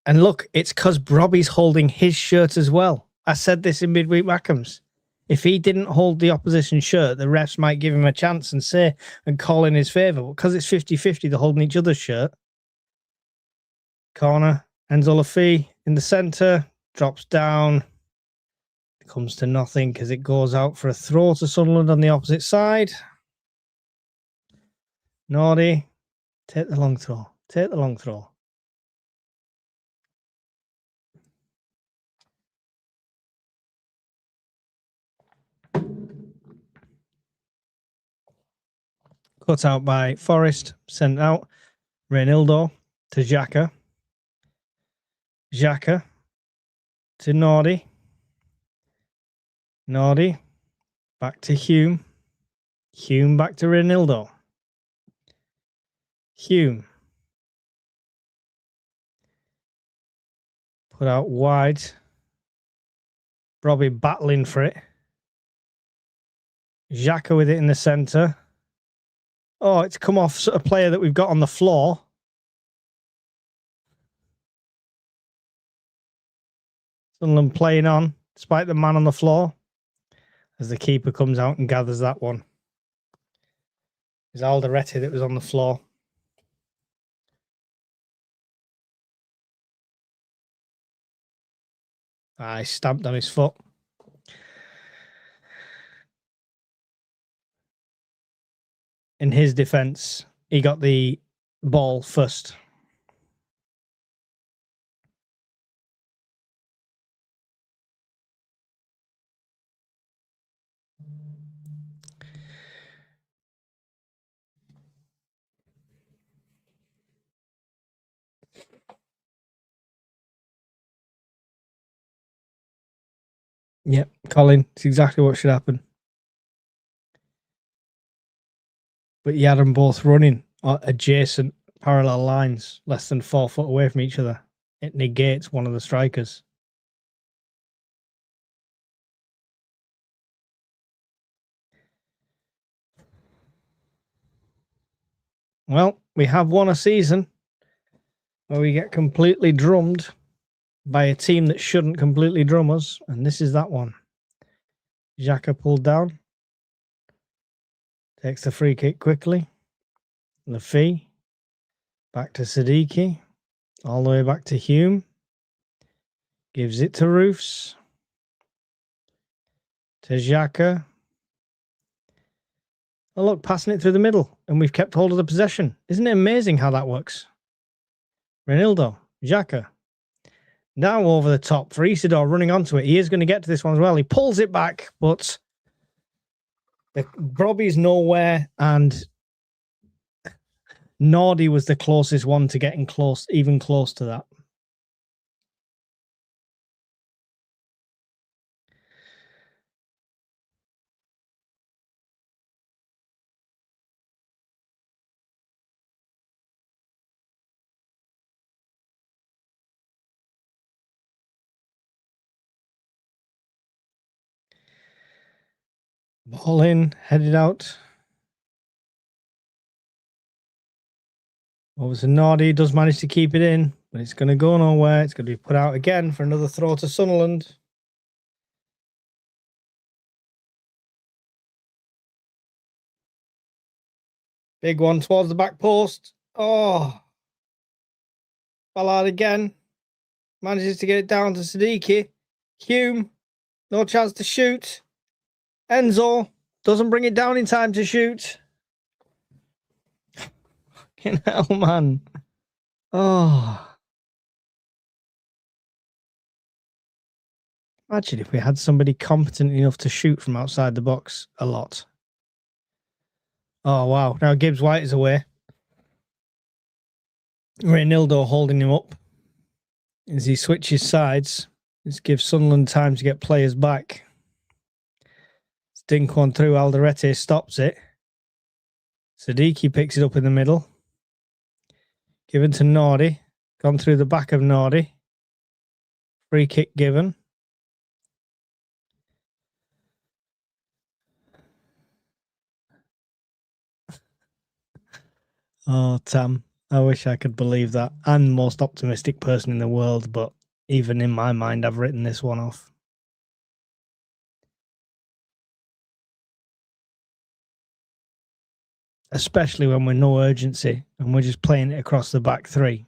And look, it's because Brobby's holding his shirt as well. I said this in midweek Mackems. If he didn't hold the opposition shirt, the refs might give him a chance and call in his favour. But because it's 50-50, they're holding each other's shirt. Corner. Enzo Lafie in the centre. Drops down. Comes to nothing because it goes out for a throw to Sunderland on the opposite side. Nordy. Take the long throw. Take the long throw. Cut out by Forrest. Sent out. Reynildo to Xhaka. Xhaka to Nordy. Nordy back to Hume. Hume back to Reynildo. Hume. Put out wide. Brobby battling for it. Xhaka with it in the centre. Oh, it's come off a player that we've got on the floor. Sunderland playing on, despite the man on the floor. As the keeper comes out and gathers that one. It's Alderete that was on the floor. I stamped on his foot. In his defence, he got the ball first. Yep, Colin, it's exactly what should happen. But you had them both running adjacent parallel lines, less than 4 foot away from each other. It negates one of the strikers. Well, we have won a season where we get completely drummed by a team that shouldn't completely drum us, and this is that one. Xhaka pulled down. Takes the free kick quickly. Lafi. Back to Siddiqui. All the way back to Hume. Gives it to Roofs. To Xhaka. Oh, look, passing it through the middle, and we've kept hold of the possession. Isn't it amazing how that works? Reinildo. Xhaka. Now over the top for Isidore running onto it. He is going to get to this one as well. He pulls it back, but Robbie's nowhere, and Nordy was the closest one to getting close, even close to that. Ball in, headed out. Obviously, Nordy does manage to keep it in, but it's going to go nowhere. It's going to be put out again for another throw to Sunderland. Big one towards the back post. Oh. Ballard again. Manages to get it down to Siddiqui. Hume. No chance to shoot. Enzo doesn't bring it down in time to shoot. Fucking hell, man. Oh. Imagine if we had somebody competent enough to shoot from outside the box a lot. Oh, wow. Now Gibbs White is away. Reinildo holding him up as he switches sides. This gives Sunderland time to get players back. Dink one through. Alderete stops it. Siddiqui picks it up in the middle. Given to Nordy. Gone through the back of Nordy. Free kick given. Oh, Tam. I wish I could believe that. I'm the most optimistic person in the world, but even in my mind, I've written this one off. Especially when we're no urgency and we're just playing it across the back three,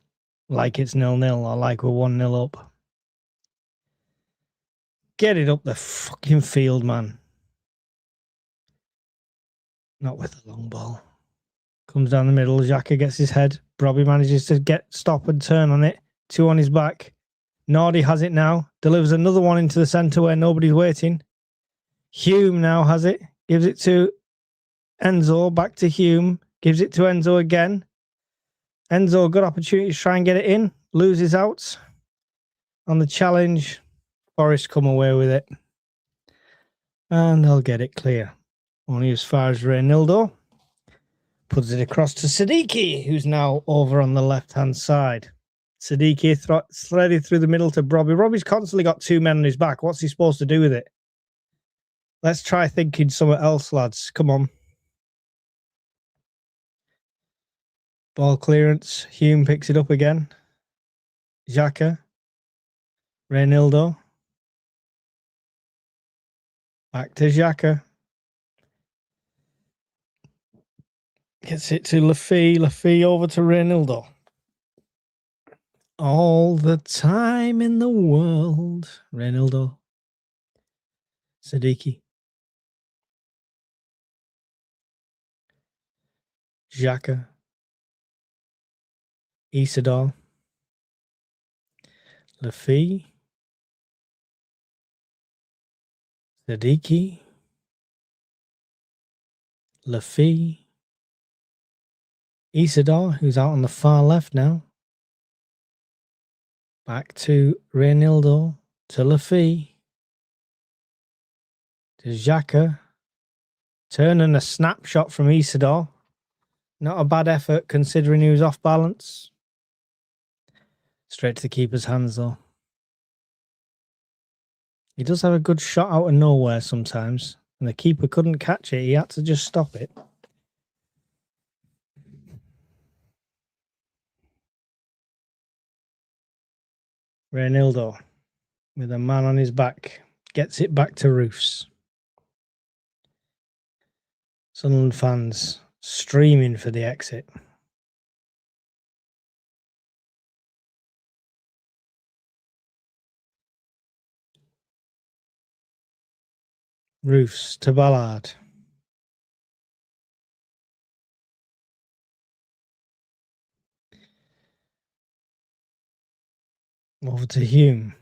like it's 0-0 or like we're 1-0 up. Get it up the fucking field, man. Not with the long ball. Comes down the middle. Xhaka gets his head. Robbie manages to stop and turn on it. 2 on his back. Nordy has it now. Delivers another one into the centre where nobody's waiting. Hume now has it. Gives it to Enzo. Back to Hume. Gives it to Enzo again. Enzo, good opportunity to try and get it in. Loses out on the challenge. Forest come away with it. And they'll get it clear. Only as far as Reinildo. Puts it across to Siddiqui, who's now over on the left-hand side. Siddiqui threaded through the middle to Robbie. Robbie's constantly got 2 men on his back. What's he supposed to do with it? Let's try thinking something else, lads. Come on. Ball clearance. Hume picks it up again. Xhaka. Reinildo. Back to Xhaka. Gets it to Lafi. Lafi over to Reinildo. All the time in the world. Reynaldo. Siddiqui. Xhaka. Isidore. Lafi. Siddiqui. Lafi. Isidore, who's out on the far left now. Back to Reynaldo. To Lafi. To Xhaka. Turn and a snapshot from Isidore. Not a bad effort considering he was off balance. Straight to the keeper's hands though. He does have a good shot out of nowhere sometimes. And the keeper couldn't catch it. He had to just stop it. Reynaldo, with a man on his back, gets it back to Roofs. Sunderland fans streaming for the exit. Roofs to Ballard. Over to Hume.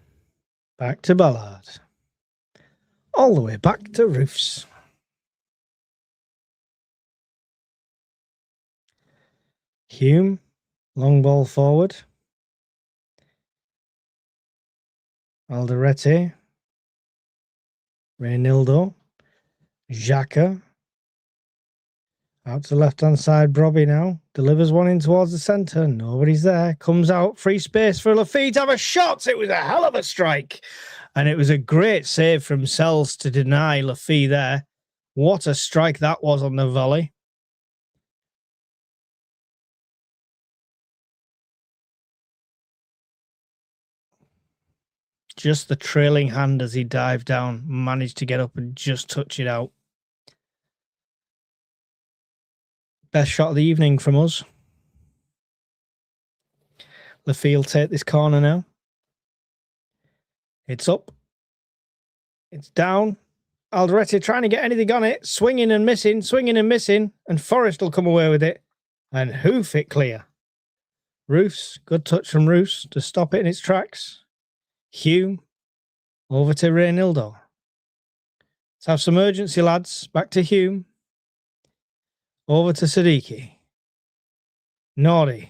Back to Ballard. All the way back to Roofs. Hume. Long ball forward. Alderete. Reynaldo. Xhaka. Out to the left-hand side, Brobby now. Delivers one in towards the centre. Nobody's there. Comes out. Free space for Lafi to have a shot. It was a hell of a strike. And it was a great save from Sells to deny Lafi there. What a strike that was on the volley. Just the trailing hand as he dived down. Managed to get up and just touch it out. Best shot of the evening from us. Lafi will take this corner now. It's up. It's down. Alderete trying to get anything on it. Swinging and missing. And Forrest will come away with it. And hoof it clear. Roofs. Good touch from Roofs to stop it in its tracks. Hume. Over to Reynaldo. Let's have some urgency, lads. Back to Hume. Over to Siddiqui. Nordy.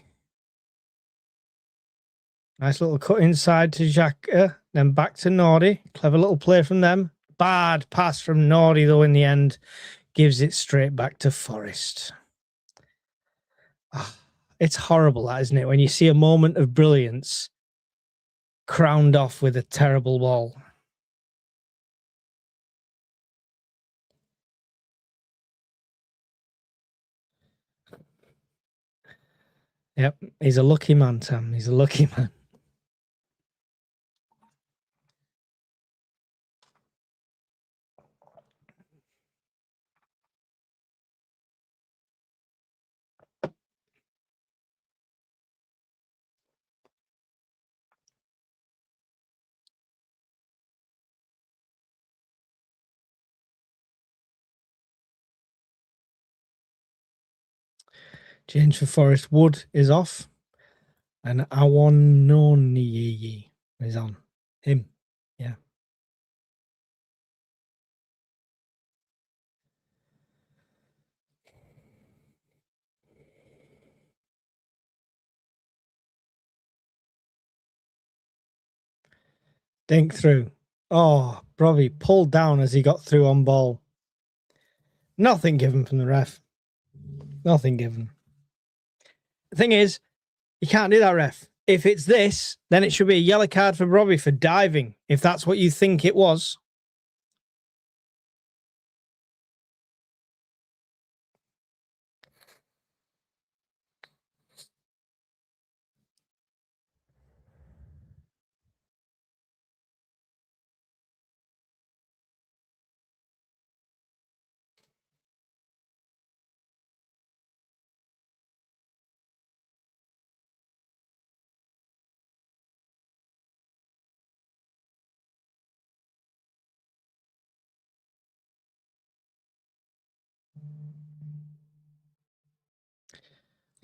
Nice little cut inside to Xhaka. Then back to Nordy. Clever little play from them. Bad pass from Nordy, though, in the end. Gives it straight back to Forrest. It's horrible, that, isn't it? When you see a moment of brilliance crowned off with a terrible ball. Yep, he's a lucky man, Tam. He's a lucky man. Change for Forest. Wood is off. And Awononi is on. Him. Yeah. Dink through. Oh, Brobby pulled down as he got through on ball. Nothing given from the ref. Nothing given. The thing is, you can't do that, ref. If it's this, then it should be a yellow card for Brobby for diving, if that's what you think it was.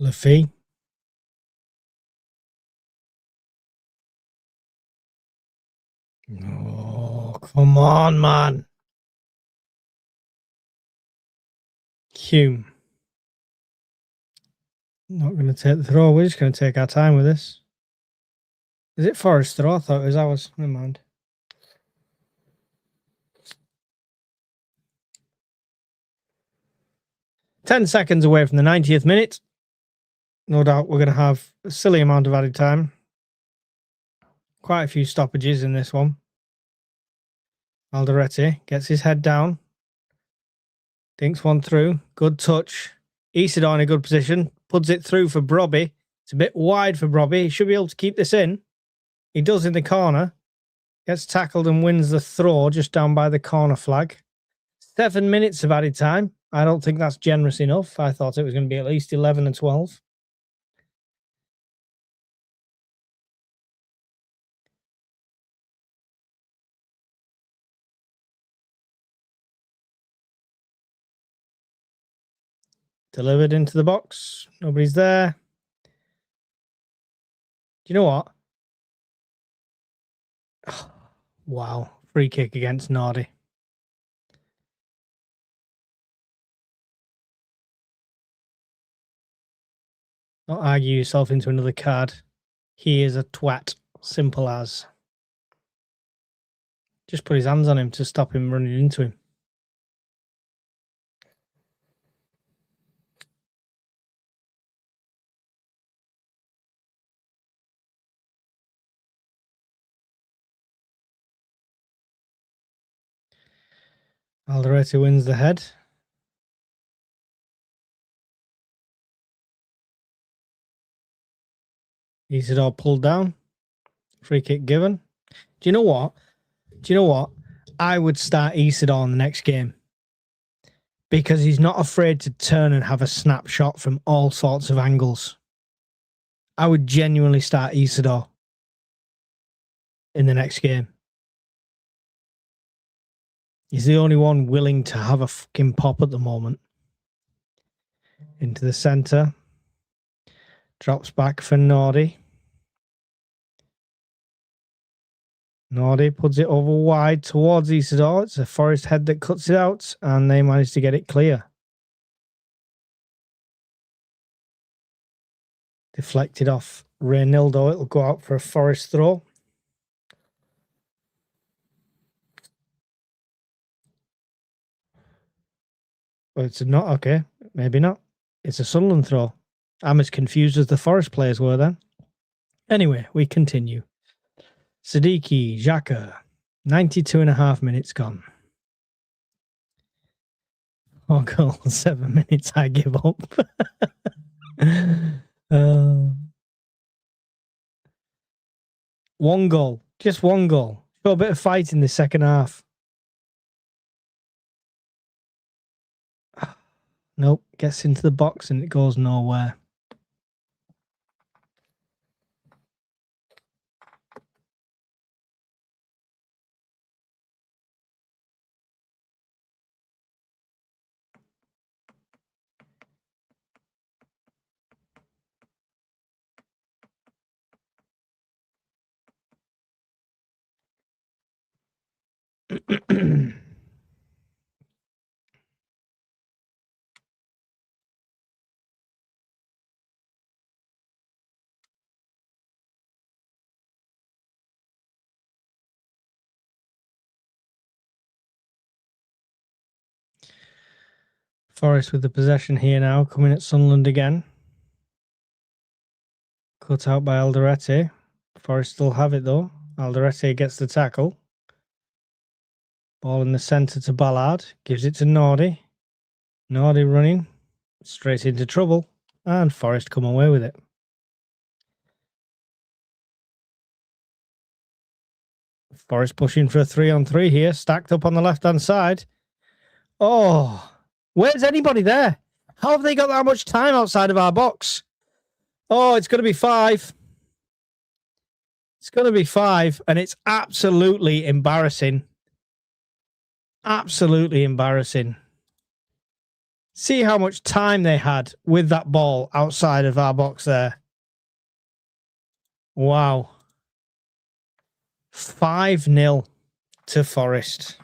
Laffy. Oh, come on, man. Hume. Not going to take the throw. We're just going to take our time with this. Is it Forest throw? I thought it was ours. Never mind. "10 seconds away from the 90th minute. No doubt we're going to have a silly amount of added time. Quite a few stoppages in this one. Alderete gets his head down. Dinks one through. Good touch. Isidore in a good position. Puts it through for Brobby. It's a bit wide for Brobby. He should be able to keep this in. He does in the corner. Gets tackled and wins the throw just down by the corner flag. 7 minutes of added time. I don't think that's generous enough. I thought it was going to be at least 11 and 12. Delivered into the box. Nobody's there. Do you know what? Oh, wow. Free kick against Nardi. Don't argue yourself into another card. He is a twat. Simple as. Just put his hands on him to stop him running into him. Alderete wins the head. Isidore pulled down. Free kick given. Do you know what? I would start Isidore in the next game. Because he's not afraid to turn and have a snapshot from all sorts of angles. I would genuinely start Isidore in the next game. He's the only one willing to have a fucking pop at the moment. Into the centre. Drops back for Nordy. Nordy puts it over wide towards Isidore. It's a Forest head that cuts it out, and they manage to get it clear. Deflected off Reynildo. It'll go out for a Forest throw. Well, it's not okay. Maybe not. It's a Sunderland throw. I'm as confused as the Forest players were then. Anyway, we continue. Siddiqui, Xhaka, 92.5 minutes gone. 4 goals, 7 minutes, I give up. One goal, just one goal. Got a bit of fight in the second half. Nope, gets into the box and it goes nowhere. Forest with the possession here now, coming at Sunderland again. Cut out by Alderete. Forest still have it though. Alderete gets the tackle. Ball in the centre to Ballard. Gives it to Nordy. Nordy running straight into trouble. And Forest come away with it. Forest pushing for a 3-on-3 here. Stacked up on the left-hand side. Oh, where's anybody there? How have they got that much time outside of our box? Oh, it's going to be 5. It's going to be 5, and it's absolutely embarrassing. Absolutely embarrassing. See how much time they had with that ball outside of our box there. Wow. 5-0 to Forest.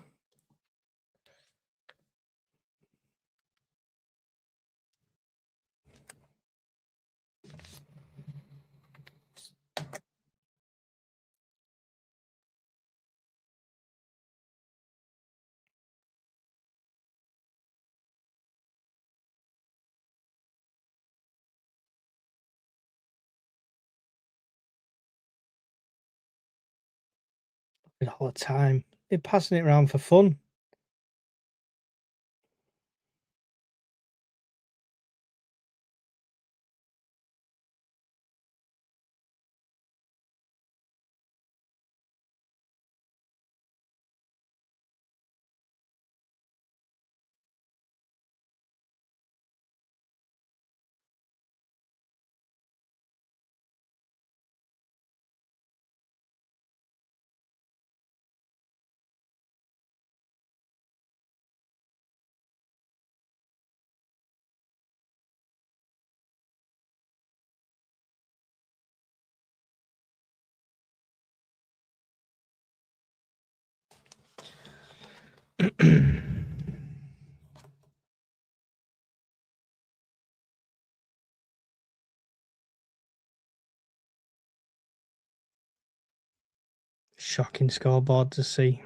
All the time. They're passing it around for fun. Shocking scoreboard to see.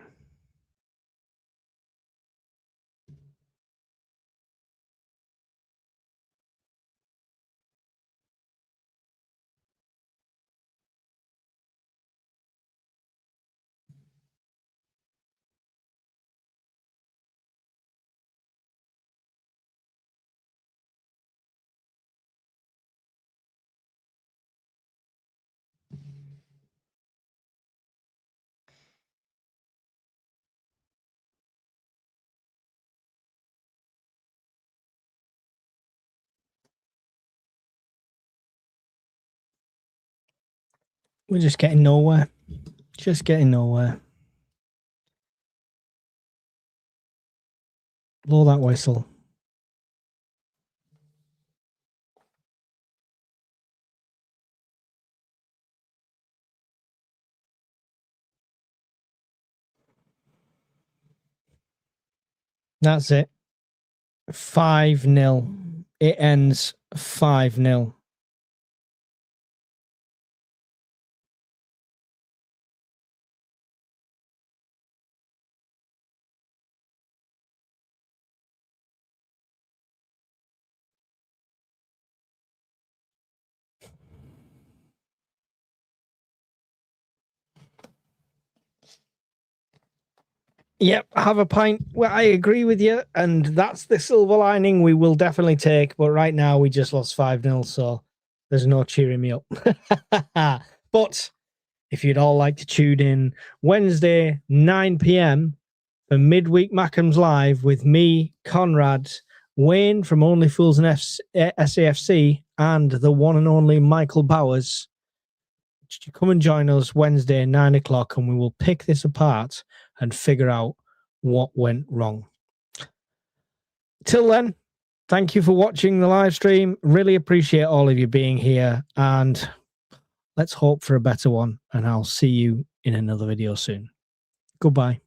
We're just getting nowhere. Just getting nowhere. Blow that whistle. That's it. 5-0. It ends 5-0. Yep, have a pint. Well, I agree with you, and that's the silver lining we will definitely take. But right now, we just lost 5-0, so there's no cheering me up. But if you'd all like to tune in Wednesday, 9 p.m. for Midweek Mackems Live with me, Conrad, Wayne from Only Fools and SAFC, and the one and only Michael Bowers, come and join us Wednesday, 9 o'clock, and we will pick this apart and figure out what went wrong. Till then, thank you for watching the live stream. Really appreciate all of you being here, and let's hope for a better one, and I'll see you in another video soon. Goodbye.